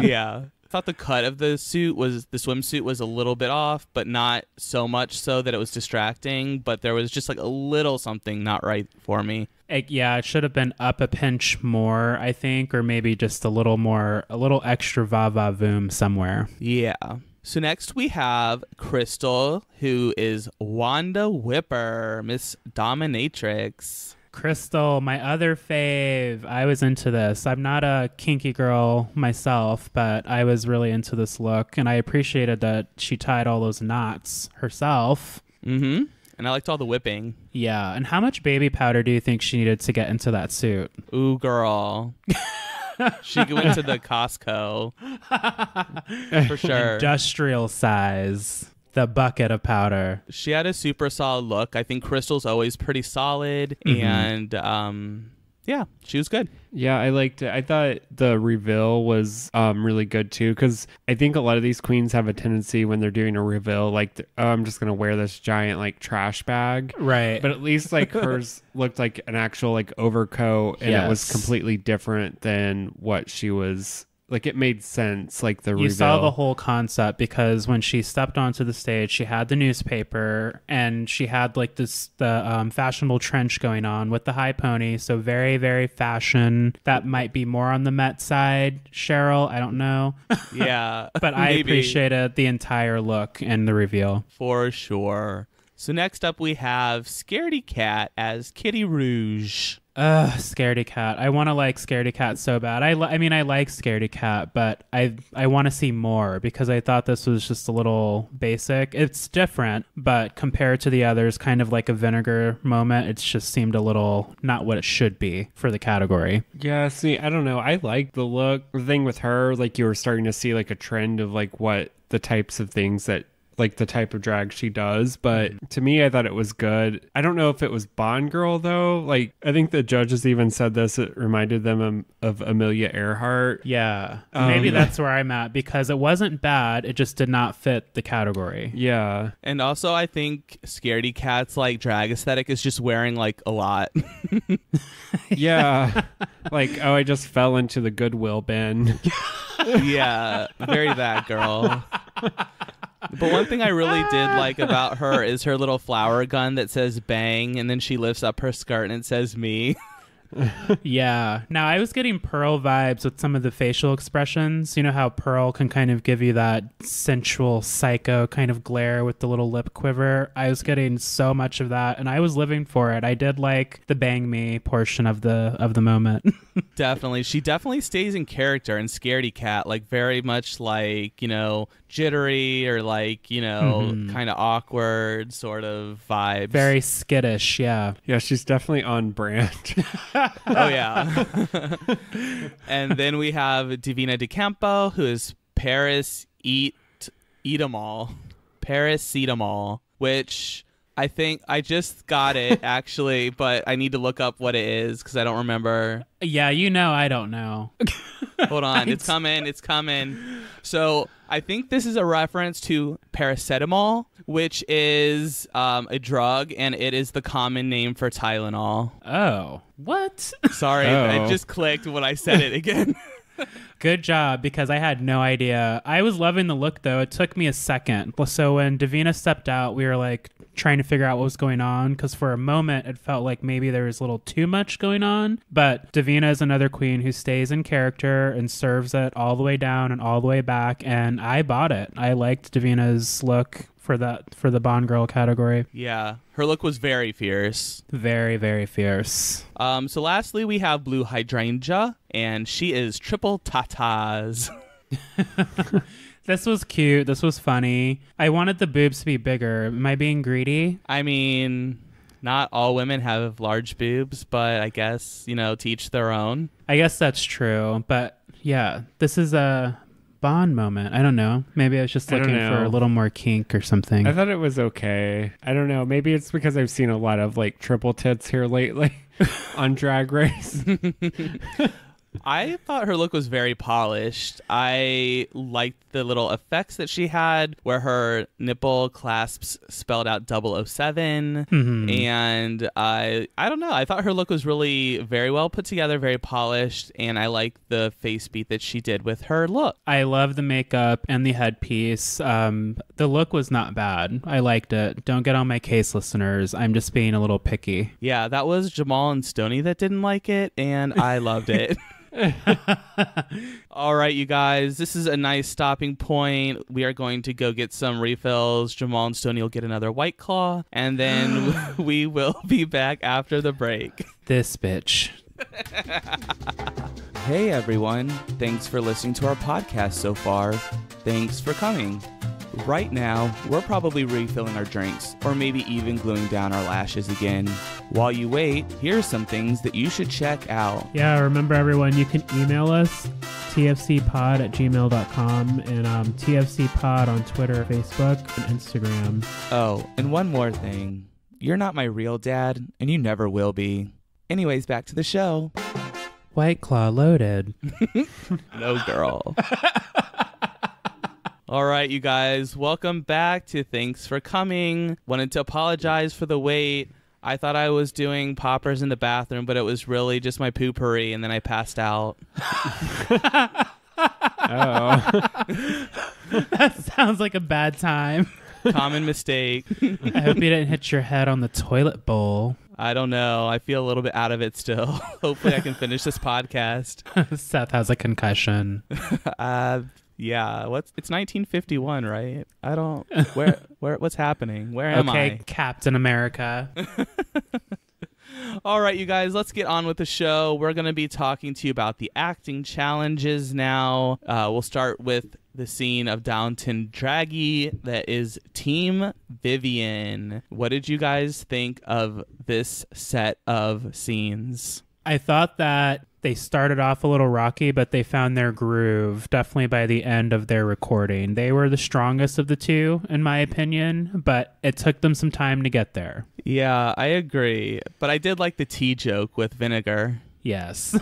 S1: Yeah. I thought the cut of the swimsuit was a little bit off, but not so much so that it was distracting, but there was just like a little something not right for me.
S3: It should have been up a pinch more, I think, or maybe just a little extra va-va-voom somewhere.
S1: Yeah. So next we have Crystal, who is Wanda Whipper, Miss Dominatrix.
S3: Crystal, my other fave. I was into this. I'm not a kinky girl myself, but I was really into this look, and I appreciated that she tied all those knots herself.
S1: Mm-hmm. And I liked all the whipping.
S3: Yeah. And how much baby powder do you think she needed to get into that suit?
S1: Ooh, girl. She went to the Costco. For sure.
S3: Industrial size. The bucket of powder.
S1: She had a super solid look. I think Crystal's always pretty solid. And yeah, she was good.
S2: Yeah, I liked it. I thought the reveal was really good too, because I think a lot of these queens have a tendency when they're doing a reveal, like, oh, I'm just gonna wear this giant like trash bag,
S3: right?
S2: But at least like hers looked like an actual like overcoat, and it was completely different than what she was. Like, it made sense, like the reveal.
S3: You saw the whole concept, because when she stepped onto the stage, she had the newspaper and she had like the fashionable trench going on with the high pony. So very, very fashion. That might be more on the Met side, Cheryl. I don't know.
S1: Yeah.
S3: But I appreciated the entire look and the reveal.
S1: For sure. So next up we have Scaredy Cat as Kitty Rouge.
S3: Scaredy Cat. I want to like Scaredy Cat so bad. I mean, I like Scaredy Cat, but I want to see more, because I thought this was just a little basic. It's different, but compared to the others, kind of like a vinegar moment, it just seemed a little not what it should be for the category.
S2: Yeah, see, I don't know. I like the look. The thing with her, like, you were starting to see like a trend of like what the types of things that, like, the type of drag she does, but to me, I thought it was good. I don't know if it was Bond Girl though. Like, I think the judges even said this, it reminded them of Amelia Earhart.
S3: Yeah, maybe that's where I'm at, because it wasn't bad, it just did not fit the category.
S2: Yeah.
S1: And also, I think Scaredy Cat's like drag aesthetic is just wearing like a lot.
S2: Yeah. Like, oh, I just fell into the Goodwill bin.
S1: Yeah, very that girl. But one thing I really did like about her is her little flower gun that says bang, and then she lifts up her skirt and it says me.
S3: Yeah. Now, I was getting Pearl vibes with some of the facial expressions. You know how Pearl can kind of give you that sensual psycho kind of glare with the little lip quiver? I was getting so much of that, and I was living for it. I did like the bang me portion of the moment.
S1: Definitely. She definitely stays in character in Scaredy Cat, like very much like, you know, jittery or like, you know, kind of awkward sort of vibes.
S3: Very skittish, yeah.
S2: Yeah, she's definitely on brand.
S1: Oh, yeah. And then we have Divina De Campo, who is Paris Eat 'em All. Paris Eat 'em All, which I think I just got it, actually, but I need to look up what it is because I don't remember.
S3: Yeah, you know, I don't know.
S1: Hold on. It's coming. So I think this is a reference to paracetamol, which is a drug, and it is the common name for Tylenol.
S3: Oh, what?
S1: Sorry, it just clicked when I said it again.
S3: Good job, because I had no idea. I was loving the look, though. It took me a second. So when Davina stepped out, we were like trying to figure out what was going on, because for a moment it felt like maybe there was a little too much going on. But Davina is another queen who stays in character and serves it all the way down and all the way back, and I bought it. I liked Davina's look for the Bond Girl category.
S1: Yeah, her look was very fierce.
S3: Very, very fierce.
S1: So lastly, we have Blue Hydrangea, and she is triple tatas.
S3: This was cute. This was funny. I wanted the boobs to be bigger. Am I being greedy?
S1: I mean, not all women have large boobs, but I guess, you know, to each their own.
S3: I guess that's true. But yeah, this is a Bond moment. I don't know. Maybe I was just looking for a little more kink or something.
S2: I thought it was okay. I don't know. Maybe it's because I've seen a lot of like triple tits here lately on Drag Race.
S1: I thought her look was very polished. I liked the little effects that she had where her nipple clasps spelled out 007. And I don't know. I thought her look was really very well put together, very polished, and I liked the face beat that she did with her look.
S3: I love the makeup and the headpiece. The look was not bad. I liked it. Don't get on my case, listeners. I'm just being a little picky.
S1: Yeah, that was Jamal and Stoney that didn't like it, and I loved it. All right, you guys, this is a nice stopping point. We are going to go get some refills. Jamal and Stoney will get another White Claw, and then we will be back after the break.
S3: This bitch.
S1: Hey everyone, thanks for listening to our podcast so far. Thanks for coming. Right now, we're probably refilling our drinks, or maybe even gluing down our lashes again. While you wait, here's some things that you should check out.
S3: Yeah, remember everyone, you can email us, tfcpod@gmail.com, and tfcpod on Twitter, Facebook, and Instagram.
S1: Oh, and one more thing. You're not my real dad, and you never will be. Anyways, back to the show.
S3: White Claw loaded.
S1: No, girl. All right, you guys, welcome back to Thanks for Coming. Wanted to apologize for the wait. I thought I was doing poppers in the bathroom, but it was really just my poopery, and then I passed out.
S3: Oh. That sounds like a bad time.
S1: Common mistake.
S3: I hope you didn't hit your head on the toilet bowl.
S1: I don't know. I feel a little bit out of it still. Hopefully I can finish this podcast.
S3: Seth has a concussion.
S1: Yeah, it's 1951, right? I don't what's happening? Where am I?
S3: Okay, Captain America.
S1: All right, you guys, let's get on with the show. We're going to be talking to you about the acting challenges now. We'll start with the scene of Downton Draggy that is Team Vivian. What did you guys think of this set of scenes?
S3: I thought that they started off a little rocky, but they found their groove definitely by the end of their recording. They were the strongest of the two, in my opinion, but it took them some time to get there.
S1: Yeah, I agree. But I did like the tea joke with vinegar.
S3: Yes.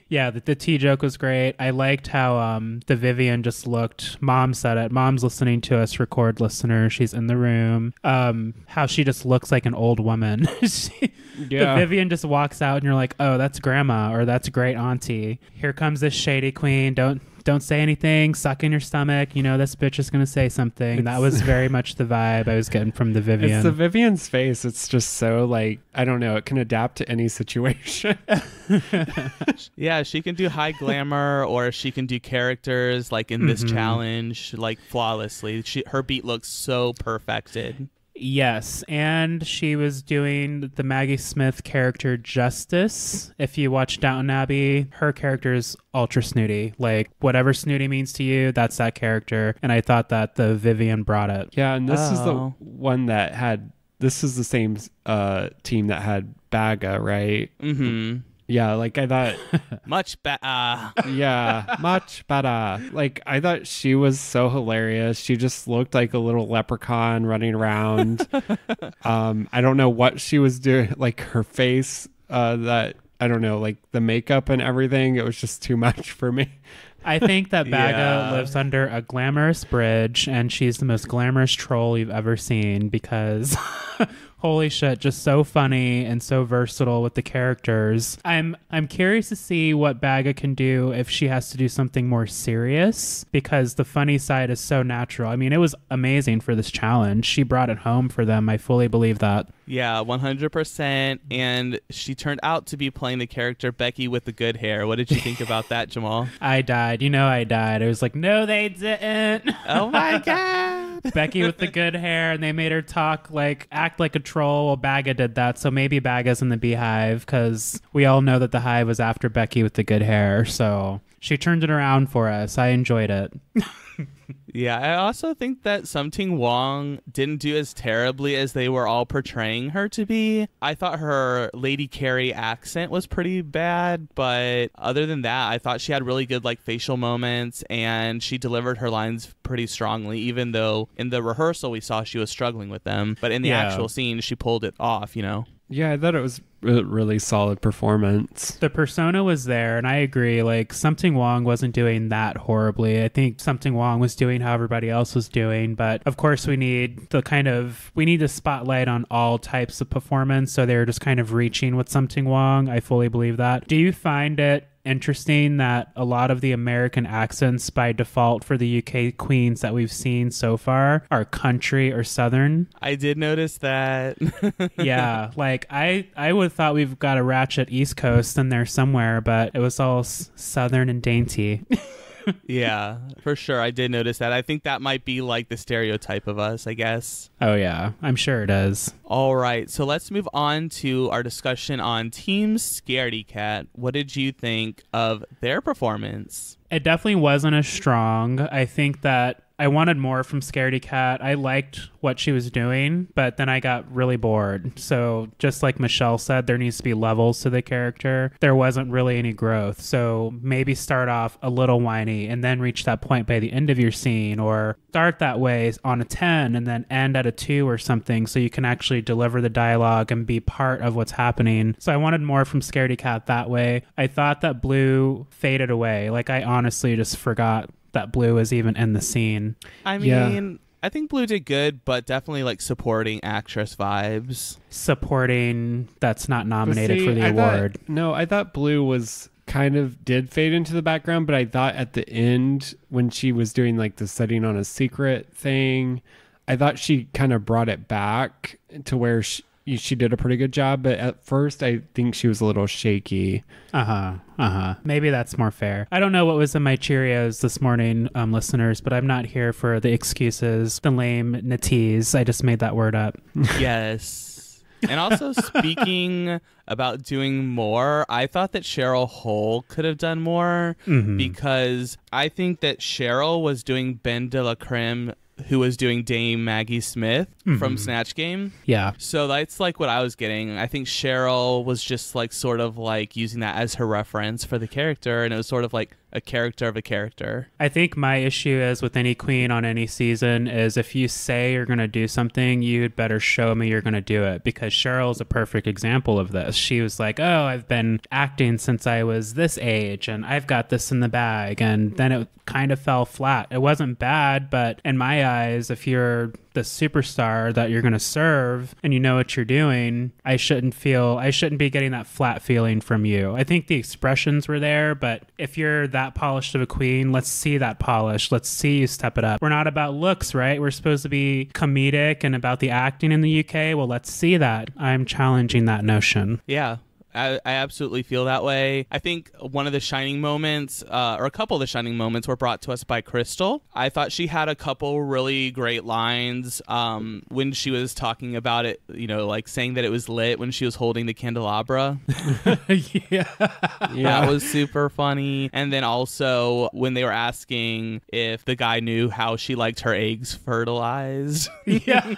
S3: Yeah, the tea joke was great. I liked how the Vivian just looked. Mom said it. Mom's listening to us record, listener. She's in the room. How she just looks like an old woman. The Vivian just walks out and you're like, oh, that's grandma or that's great auntie. Here comes this shady queen. Don't say anything. Suck in your stomach. You know, this bitch is going to say something. That was very much the vibe I was getting from the Vivian.
S2: It's the Vivian's face. It's just so like, I don't know. It can adapt to any situation.
S1: Yeah, she can do high glamour or she can do characters like in this challenge, like flawlessly. Her beat looks so perfected.
S3: Yes, and she was doing the Maggie Smith character justice. If you watch Downton Abbey, her character is ultra snooty. Like, whatever snooty means to you, that's that character. And I thought that the Vivian brought it.
S2: Yeah, and this is the one that had... This is the same team that had Baga, right?
S1: Mm-hmm.
S2: Yeah, like I thought...
S1: Much better.
S2: Yeah, much better. Like, I thought she was so hilarious. She just looked like a little leprechaun running around. I don't know what she was doing. Like, her face, I don't know, like the makeup and everything. It was just too much for me.
S3: I think that Baga lives under a glamorous bridge, and she's the most glamorous troll you've ever seen because... Holy shit, just so funny and so versatile with the characters. I'm curious to see what Baga can do if she has to do something more serious because the funny side is so natural. I mean, it was amazing for this challenge. She brought it home for them. I fully believe that. Yeah,
S1: 100%. And she turned out to be playing the character Becky with the good hair. What did you think about that, Jamal?
S3: I died. You know I died. I was like, no, they didn't.
S1: Oh my God.
S3: Becky with the good hair, and they made her act like a troll. Well, Baga did that, so maybe Baga's in the beehive because we all know that the hive was after Becky with the good hair. So she turned it around for us. I enjoyed it.
S1: Yeah, I also think that Something Wong didn't do as terribly as they were all portraying her to be. I thought her Lady Carrie accent was pretty bad, but other than that, I thought she had really good facial moments and she delivered her lines pretty strongly, even though in the rehearsal we saw she was struggling with them. But in the actual scene, she pulled it off, you know?
S2: Yeah, I thought it was a really solid performance.
S3: The persona was there, and I agree. Something Wong wasn't doing that horribly. I think Something Wong was doing how everybody else was doing, but of course we need the spotlight on all types of performance, so they were just kind of reaching with Something Wong. I fully believe that. Do you find it interesting that a lot of the American accents by default for the UK queens that we've seen so far are country or southern?
S1: I did notice that.
S3: Yeah, I would have thought we've got a ratchet East Coast in there somewhere, but it was all southern and dainty.
S1: Yeah, for sure. I did notice that. I think that might be the stereotype of us, I guess.
S3: Oh, yeah. I'm sure it is.
S1: All right. So let's move on to our discussion on Team Scaredy Cat. What did you think of their performance?
S3: It definitely wasn't as strong. I think that I wanted more from Scaredy Cat. I liked what she was doing, but then I got really bored. So just like Michelle said, there needs to be levels to the character. There wasn't really any growth. So maybe start off a little whiny and then reach that point by the end of your scene, or start that way on a 10 and then end at a 2 or something, so you can actually deliver the dialogue and be part of what's happening. So I wanted more from Scaredy Cat that way. I thought that Blue faded away. Like, I honestly just forgot that Blue was even in the scene.
S1: I mean, I think Blue did good, but definitely like supporting actress vibes.
S3: Supporting that's not nominated for the award.
S2: I thought Blue was kind of did fade into the background, but I thought at the end when she was doing like the setting on a secret thing, I thought she kind of brought it back to where she did a pretty good job, but at first I think she was a little shaky.
S3: Maybe that's more fair. I don't know what was in my Cheerios this morning, listeners, but I'm not here for the excuses, the lame natees. I just made that word up.
S1: Yes. And also, speaking about doing more, I thought that Cheryl Hole could have done more, because I think that Cheryl was doing Ben de la Creme, who was doing Dame Maggie Smith from Snatch Game.
S3: Yeah.
S1: So that's like what I was getting. I think Cheryl was just like sort of like using that as her reference for the character, and it was sort of like a character of a character.
S3: I think my issue is with any queen on any season is if you say you're going to do something, you'd better show me you're going to do it, because Cheryl's a perfect example of this. She was like, oh, I've been acting since I was this age and I've got this in the bag, and then it kind of fell flat. It wasn't bad, but in my eyes, if you're the superstar that you're going to serve and you know what you're doing, I shouldn't be getting that flat feeling from you. I think the expressions were there, but if you're that polished of a queen, let's see that polish. Let's see you step it up. We're not about looks, right? We're supposed to be comedic and about the acting in the UK. Well, let's see that. I'm challenging that notion.
S1: Yeah. I absolutely feel that way. I think one of the shining moments, or a couple of the shining moments, were brought to us by Crystal. I thought she had a couple really great lines when she was talking about it, like saying that it was lit when she was holding the candelabra.
S3: Yeah.
S1: That was super funny. And then also when they were asking if the guy knew how she liked her eggs fertilized.
S3: Yeah,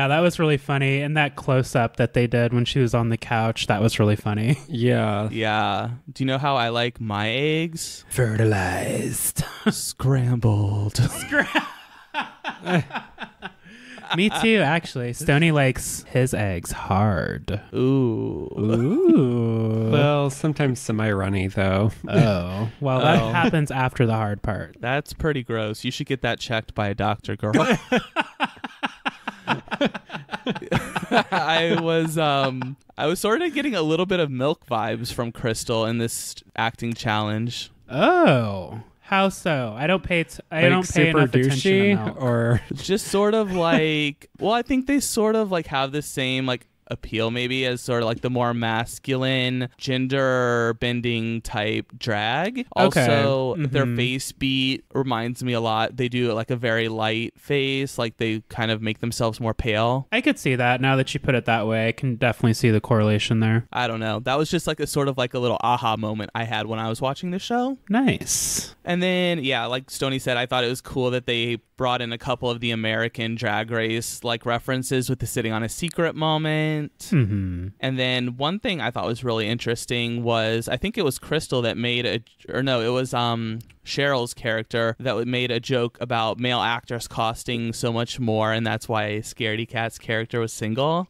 S3: that was really funny. And that close-up that they did when she was on the couch, that was really funny.
S2: Yeah.
S1: Do you know how I like my eggs?
S3: Fertilized.
S1: Scrambled.
S3: Me too, actually. Stoney likes his eggs hard.
S1: Ooh.
S2: Well, sometimes semi-runny, though.
S3: Oh. Well, that happens after the hard part.
S1: That's pretty gross. You should get that checked by a doctor, girl. I was sort of getting a little bit of milk vibes from Crystal in this acting challenge.
S3: Oh, how so? I don't pay enough attention to milk.
S2: Or
S1: just sort of like, well, I think they sort of like have the same like appeal maybe as sort of like the more masculine gender bending type drag. Also, their face beat reminds me a lot. They do like a very light face, like they kind of make themselves more pale.
S3: I could see that now that you put it that way. I can definitely see the correlation there.
S1: I don't know. That was just like a sort of like a little aha moment I had when I was watching the show.
S3: Nice.
S1: And then, yeah, like Stoney said, I thought it was cool that they brought in a couple of the American Drag Race like references with the sitting on a secret moment. And then one thing I thought was really interesting was, I think it was Crystal that made it was Cheryl's character that made a joke about male actors costing so much more, and that's why Scaredy Cat's character was single.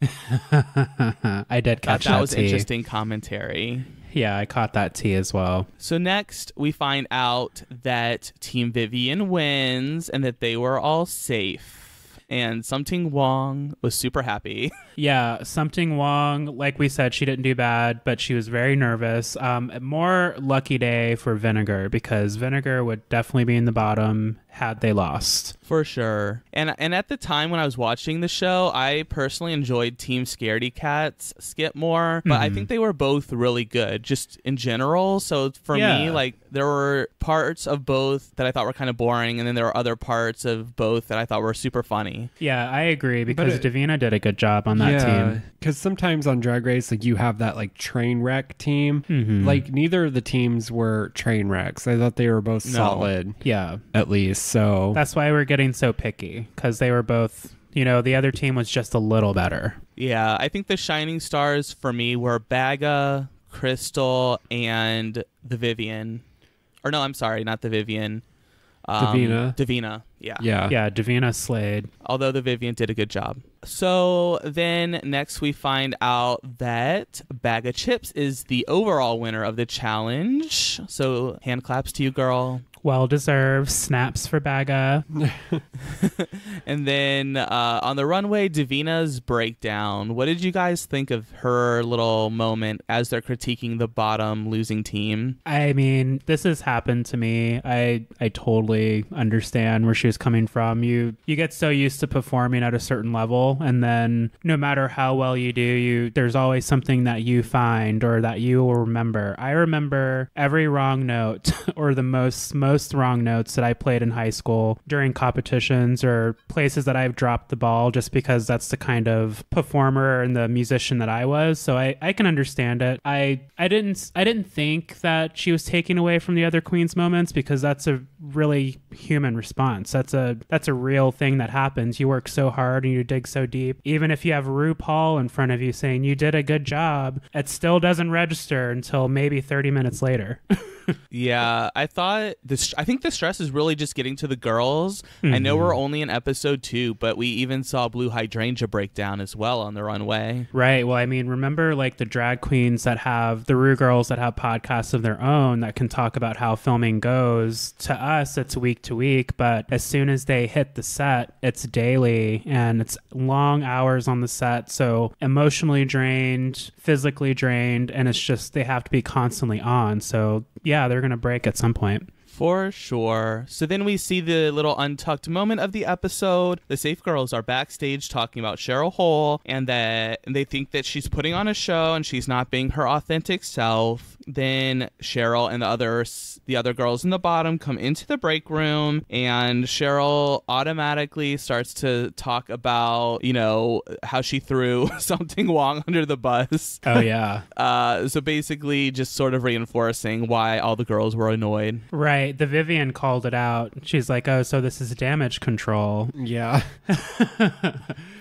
S3: I did catch that.
S1: That was interesting commentary.
S3: Yeah, I caught that tea as well.
S1: So next, we find out that Team Vivian wins and that they were all safe. And Something Wong was super happy.
S3: Yeah, Something Wong, like we said, she didn't do bad, but she was very nervous. More lucky day for Vinegar, because Vinegar would definitely be in the bottom had they lost.
S1: For sure. And at the time when I was watching the show, I personally enjoyed Team Scaredy Cat's skit more, but I think they were both really good, just in general. So for me, like, there were parts of both that I thought were kind of boring, and then there were other parts of both that I thought were super funny.
S3: Yeah, I agree, because Davina did a good job on that team.
S2: Because sometimes on Drag Race, like, you have that like train wreck team. Like, neither of the teams were train wrecks. I thought they were both solid.
S3: Yeah,
S2: at least. so.
S3: That's why we're getting so picky, because they were both, the other team was just a little better.
S1: Yeah, I think the shining stars for me were Baga, Crystal, and the Vivian. Or no, I'm sorry, not the Vivian. Davina, yeah.
S3: Yeah, Davina slayed.
S1: Although the Vivian did a good job. So then next we find out that Bag of Chips is the overall winner of the challenge. So hand claps to you, girl.
S3: Well deserved. Snaps for Baga.
S1: And then on the runway, Davina's breakdown. What did you guys think of her little moment as they're critiquing the bottom losing team?
S3: I mean, this has happened to me. I totally understand where she was coming from. You get so used to performing at a certain level, and then no matter how well you do, there's always something that you find or that you will remember. I remember every wrong note or the most wrong notes that I played in high school during competitions or places that I've dropped the ball, just because that's the kind of performer and the musician that I was. So I can understand it. I didn't think that she was taking away from the other queens' moments, because that's a really human response. That's a real thing that happens. You work so hard and you dig so deep. Even if you have RuPaul in front of you saying you did a good job, it still doesn't register until maybe 30 minutes later.
S1: Yeah, I think the stress is really just getting to the girls. I know we're only in episode 2, but we even saw Blue Hydrangea break down as well on the runway.
S3: Right. Well, I mean, remember like the drag queens that have the Ru girls that have podcasts of their own that can talk about how filming goes. To us, it's week to week, but as soon as they hit the set, it's daily and it's long hours on the set. So emotionally drained, physically drained, and it's just they have to be constantly on. So yeah, they're going to break at some point.
S1: For sure. So then we see the little untucked moment of the episode. The Safe Girls are backstage talking about Cheryl Hole and they think that she's putting on a show and she's not being her authentic self. Then Cheryl and the other girls in the bottom come into the break room, and Cheryl automatically starts to talk about, how she threw something Wong under the bus.
S3: Oh, yeah.
S1: So basically just sort of reinforcing why all the girls were annoyed.
S3: Right. The Vivian called it out. She's like, oh, so this is damage control.
S2: Yeah.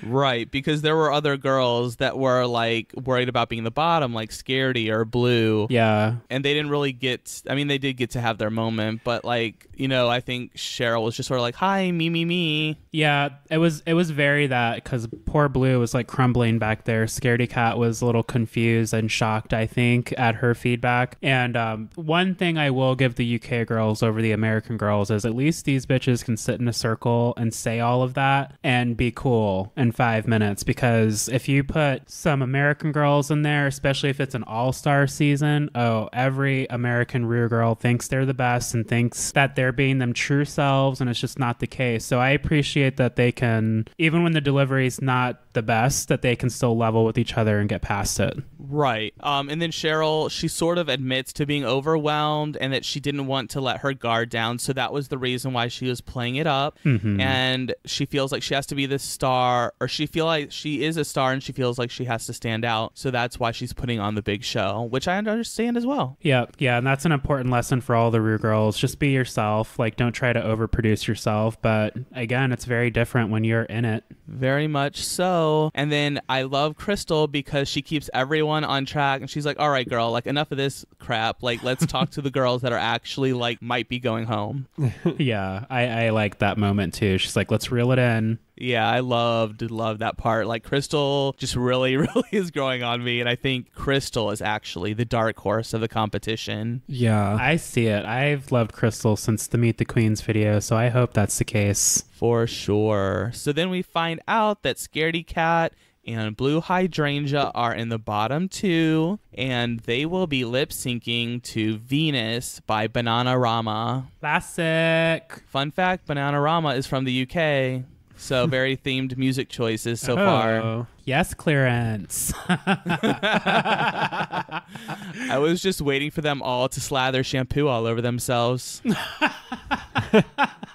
S1: Right, because there were other girls that were like worried about being the bottom, like Scaredy or Blue.
S3: Yeah.
S1: And they didn't really they did get to have their moment, but like, I think Cheryl was just sort of like, hi, me.
S3: Yeah, it was very that, because poor Blue was like crumbling back there. Scaredy Cat was a little confused and shocked, I think, at her feedback. And one thing I will give the UK girls over the American girls is at least these bitches can sit in a circle and say all of that and be cool in 5 minutes, because if you put some American girls in there, especially if it's an all-star season, every American Ru girl thinks they're the best and thinks that they're being them true selves, and it's just not the case. So I appreciate that they can, even when the delivery is not the best, that they can still level with each other and get past it.
S1: Right. And then Cheryl, she sort of admits to being overwhelmed and that she didn't want to let her guard down, so that was the reason why she was playing it up. And she feels like she has to be the star, or she feels like she is a star and she feels like she has to stand out, so that's why she's putting on the big show, which I understand as well.
S3: Yeah, and that's an important lesson for all the Ru girls. Just be yourself. Like, don't try to overproduce yourself, but again, it's very different when you're in it.
S1: Very much so. And then I love Crystal because she keeps everyone on track, and she's like, all right, girl, like, enough of this crap, like, let's talk to the girls that are actually like might be going home.
S3: Yeah, I like that moment too. She's like, let's reel it in.
S1: Yeah, I loved that part. Like, Crystal just really is growing on me, and I think Crystal is actually the dark horse of the competition.
S2: Yeah.
S3: I see it. I've loved Crystal since the Meet the Queens video, so I hope that's the case.
S1: For sure. So then we find out that Scaredy Cat and Blue Hydrangea are in the bottom 2, and they will be lip syncing to Venus by Bananarama.
S3: Classic.
S1: Fun fact, Bananarama is from the UK. So very themed music choices so far.
S3: Yes, clearance.
S1: I was just waiting for them all to slather shampoo all over themselves.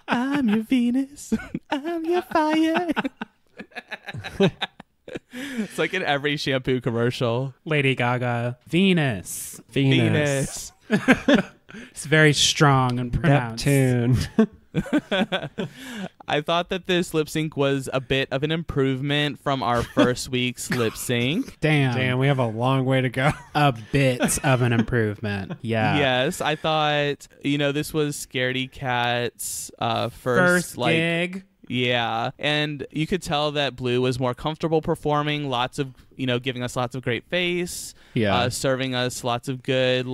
S1: I'm your Venus. I'm your fire. It's like in every shampoo commercial.
S3: Lady Gaga. Venus.
S1: Venus.
S3: It's very strong and pronounced.
S2: Neptune.
S1: I thought that this lip sync was a bit of an improvement from our first week's lip sync.
S2: Damn, we have a long way to go.
S3: A bit of an improvement. Yeah.
S1: Yes, I thought, this was Scaredy Cat's first
S3: gig.
S1: Yeah, and you could tell that Blue was more comfortable performing, lots of, giving us lots of great face, serving us lots of good,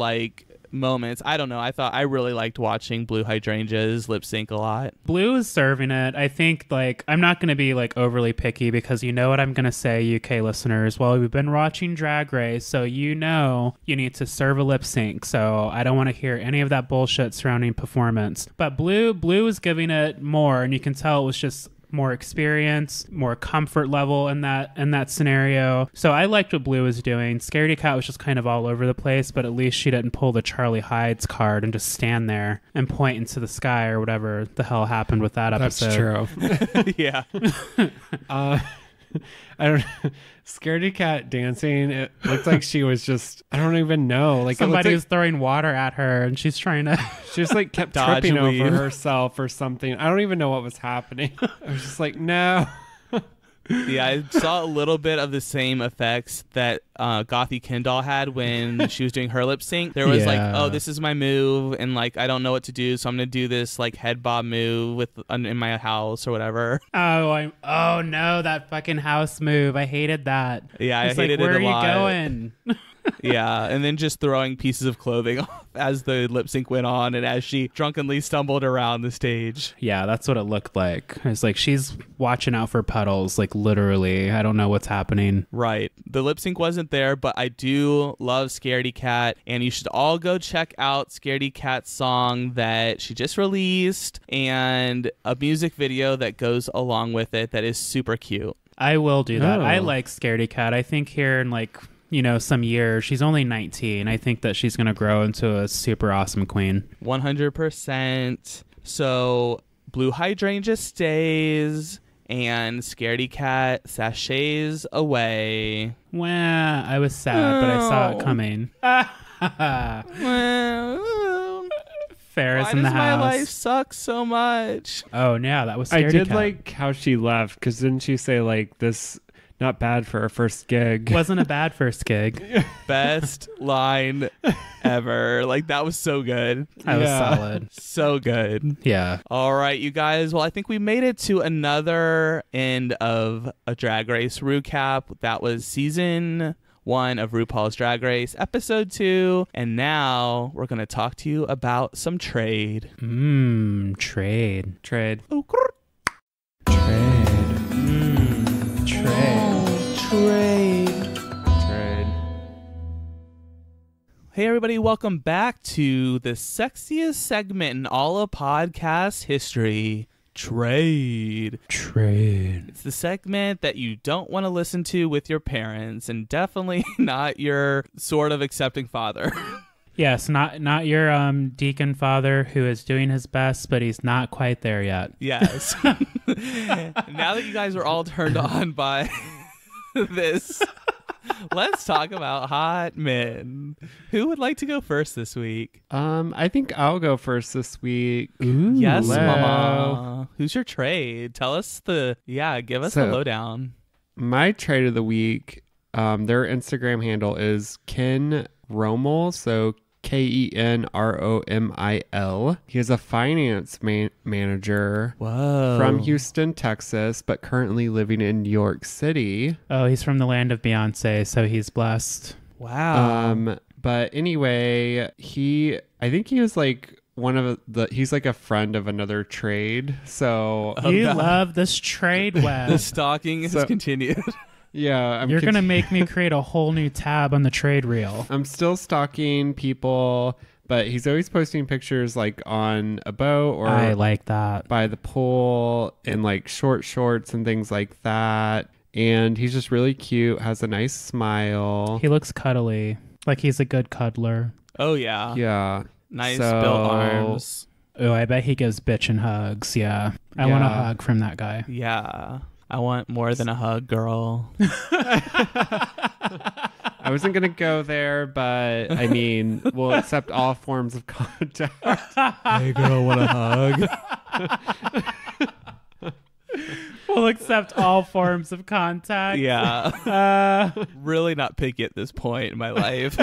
S1: moments. I don't know. I really liked watching Blue Hydrangea's lip sync a lot.
S3: Blue is serving it. I think I'm not going to be overly picky because you know what I'm going to say, UK listeners. Well, we've been watching Drag Race, so you need to serve a lip sync. So I don't want to hear any of that bullshit surrounding performance. But Blue is giving it more, and you can tell it was just more experience, more comfort level in that scenario. So I liked what Blue was doing. Scaredy Cat was just kind of all over the place, but at least she didn't pull the Charlie Hides card and just stand there and point into the sky or whatever the hell happened with that episode.
S2: That's true.
S1: Yeah.
S2: I don't know. Scaredy Cat dancing, it looked like she was just, I don't even know.
S3: Somebody was throwing water at her and she's trying to...
S2: She just kept tripping over herself or something. I don't even know what was happening. I was just no.
S1: Yeah, I saw a little bit of the same effects that Gothy Kendall had when she was doing her lip sync. There was oh, this is my move, and I don't know what to do, so I'm gonna do this head bob move in my house or whatever.
S3: Oh no, that fucking house move! I hated that.
S1: Yeah, I hated it a lot.
S3: Where are you going?
S1: Yeah, and then just throwing pieces of clothing off as the lip sync went on and as she drunkenly stumbled around the stage.
S3: Yeah, that's what it looked like. It's she's watching out for puddles, literally. I don't know what's happening.
S1: Right. The lip sync wasn't there, but I do love Scaredy Cat, and you should all go check out Scaredy Cat's song that she just released and a music video that goes along with it that is super cute.
S3: I will do that. I like Scaredy Cat. I think here in some years, she's only 19. I think that she's going to grow into a super awesome queen.
S1: 100%. So Blue Hydrangea stays and Scaredy Cat sachets away.
S3: Well, I was sad, but I saw it coming. Ferris in the house.
S1: Why does my life suck so much?
S3: Oh, yeah, that was Scaredy
S2: Cat. I did
S3: like
S2: how she left, because didn't she say this... Not bad for our first gig.
S3: Wasn't a bad first gig.
S1: Best line ever. That was so good.
S3: That was solid.
S1: So good.
S3: Yeah.
S1: All right, you guys. Well, I think we made it to another end of a Drag Race Rucap. That was season 1 of RuPaul's Drag Race, episode 2. And now we're going to talk to you about some trade.
S3: Trade.
S2: Trade.
S1: Oh,
S3: trade.
S1: Trade. Hey everybody, welcome back to the sexiest segment in all of podcast history, Trade. It's the segment that you don't want to listen to with your parents, and definitely not your sort of accepting father.
S3: Yes, not your deacon father who is doing his best, but he's not quite there yet.
S1: Yes. Now that you guys are all turned on by this, let's talk about hot men. Who would like to go first this week?
S2: I think I'll go first this week.
S3: Ooh,
S1: yes, Mama. Who's your trade? Tell us give us the lowdown.
S2: My trade of the week, their Instagram handle is Ken Romel, so KenRomil. He is a finance manager from Houston, Texas, but currently living in New York City.
S3: Oh, he's from the land of Beyonce, so he's blessed.
S1: Wow.
S2: But anyway, I think he was he's a friend of another trade. So
S3: you love this trade web.
S1: The stalking has continued.
S2: Yeah.
S3: You're going to make me create a whole new tab on the trade reel.
S2: I'm still stalking people, but he's always posting pictures on a boat or
S3: I like that.
S2: By the pool in short shorts and things like that. And he's just really cute, has a nice smile.
S3: He looks cuddly, he's a good cuddler.
S1: Oh, yeah.
S2: Yeah.
S1: Nice built arms.
S3: Oh, I bet he gives bitchin' hugs. Yeah. I want a hug from that guy.
S1: Yeah. I want more than a hug, girl.
S2: I wasn't gonna go there, but I mean, we'll accept all forms of contact.
S1: Hey girl, want a hug?
S3: We'll accept all forms of contact.
S1: Yeah. Really not picky at this point in my life.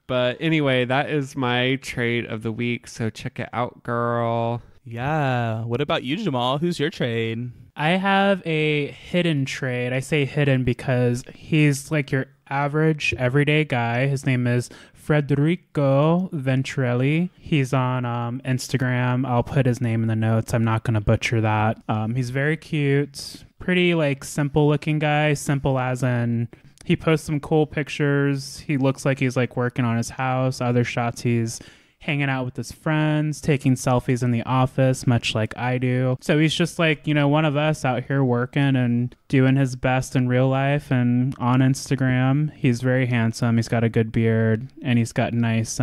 S2: But anyway, that is my trade of the week. So check it out, girl.
S1: Yeah. What about you, Jamal? Who's your trade?
S3: I have a hidden trade. I say hidden because he's like your average everyday guy. His name is Federico Venturelli. He's on Instagram. I'll put his name in the notes. I'm not going to butcher that. He's very cute, pretty like simple looking guy. Simple as in he posts some cool pictures. He looks like he's like working on his house. Other shots he's hanging out with his friends, taking selfies in the office, much like I do. So he's just like, you know, one of us out here working and doing his best in real life and on Instagram. He's very handsome. He's got a good beard and he's got a nice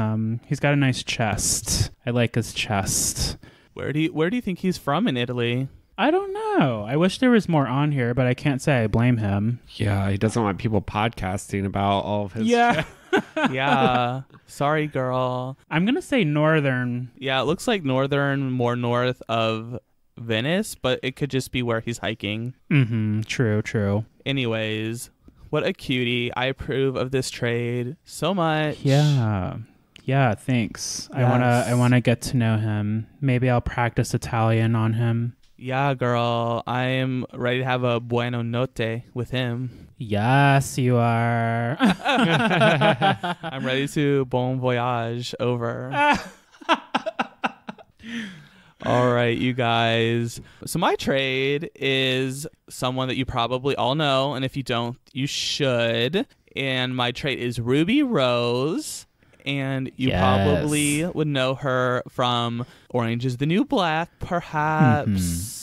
S3: chest. I like his chest.
S1: Where do you think he's from in Italy?
S3: I don't know. I wish there was more on here, but I can't say I blame him.
S2: Yeah, he doesn't want people podcasting about all of his
S1: Yeah. Sorry, girl.
S3: I'm going to say northern.
S1: Yeah, it looks like northern, more north of Venice, but it could just be where he's hiking.
S3: Mm-hmm. True.
S1: Anyways, what a cutie. I approve of this trade so much.
S3: Yeah, thanks.
S1: Yes.
S3: I want to get to know him. Maybe I'll practice Italian on him.
S1: Yeah, girl. I am ready to have a buono notte with him.
S3: Yes, you are.
S1: I'm ready to bon voyage over. All right, you guys. So my trade is someone that you probably all know, and if you don't, you should. And my trade is Ruby Rose. And you probably would know her from Orange is the New Black, perhaps. Mm-hmm.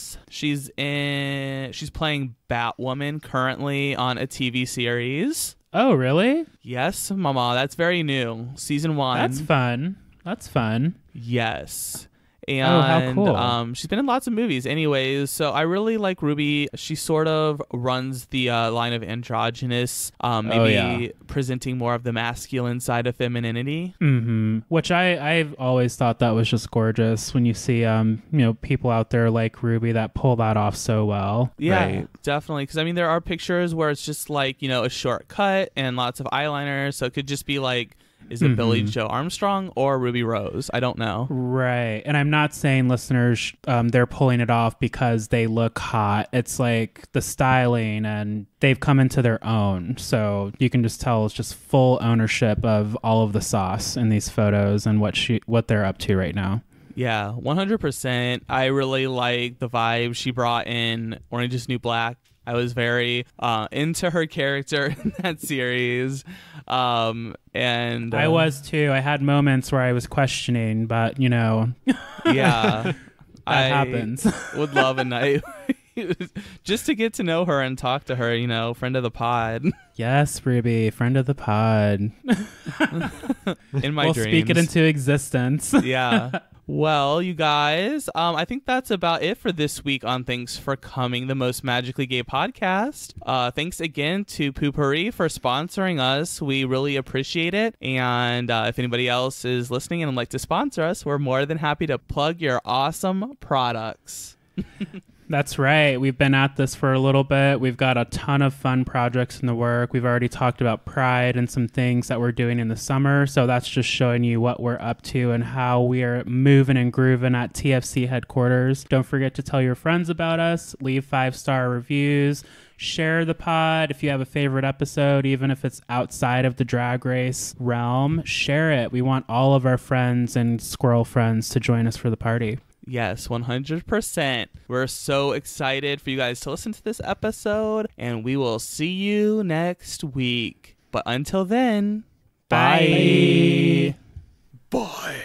S1: She's playing Batwoman currently on a TV series.
S3: Oh, really?
S1: Yes, mama. That's very new. Season 1.
S3: That's fun.
S1: Yes. And
S3: how cool.
S1: She's been in lots of movies anyways. So Really like Ruby. She sort of runs the line of androgynous, presenting more of the masculine side of femininity.
S3: Mm-hmm. Which I've always thought that was just gorgeous when you see, people out there like Ruby that pull that off so well.
S1: Yeah,
S3: right?
S1: Definitely. Because, there are pictures where it's just like, a short cut and lots of eyeliner. So it could just be like, is it Billie Joe Armstrong or Ruby Rose? I don't know.
S3: Right. And I'm not saying listeners, they're pulling it off because they look hot. It's like the styling and they've come into their own. So you can just tell it's just full ownership of all of the sauce in these photos and what they're up to right now.
S1: Yeah, 100%. I really like the vibe she brought in Orange is the New Black. I was very into her character in that series. And
S3: I was too. I had moments where I was questioning, but
S1: yeah,
S3: that happens.
S1: Would love a night just to get to know her and talk to her, friend of the pod.
S3: Yes, Ruby, friend of the pod.
S1: In my
S3: we'll
S1: dreams.
S3: Speak it into existence.
S1: Yeah. Well, you guys, I think that's about it for this week on Thanks for Coming, the Most Magically Gay podcast. Thanks again to Poopery for sponsoring us. We really appreciate it. And if anybody else is listening and would like to sponsor us, we're more than happy to plug your awesome products.
S3: That's right. We've been at this for a little bit. We've got a ton of fun projects in the work. We've already talked about Pride and some things that we're doing in the summer. So that's just showing you what we're up to and how we're moving and grooving at TFC headquarters. Don't forget to tell your friends about us. Leave 5-star reviews. Share the pod if you have a favorite episode, even if it's outside of the Drag Race realm. Share it. We want all of our friends and squirrel friends to join us for the party.
S1: Yes, 100%. We're so excited for you guys to listen to this episode, and we will see you next week. But until then,
S3: bye.
S1: Bye.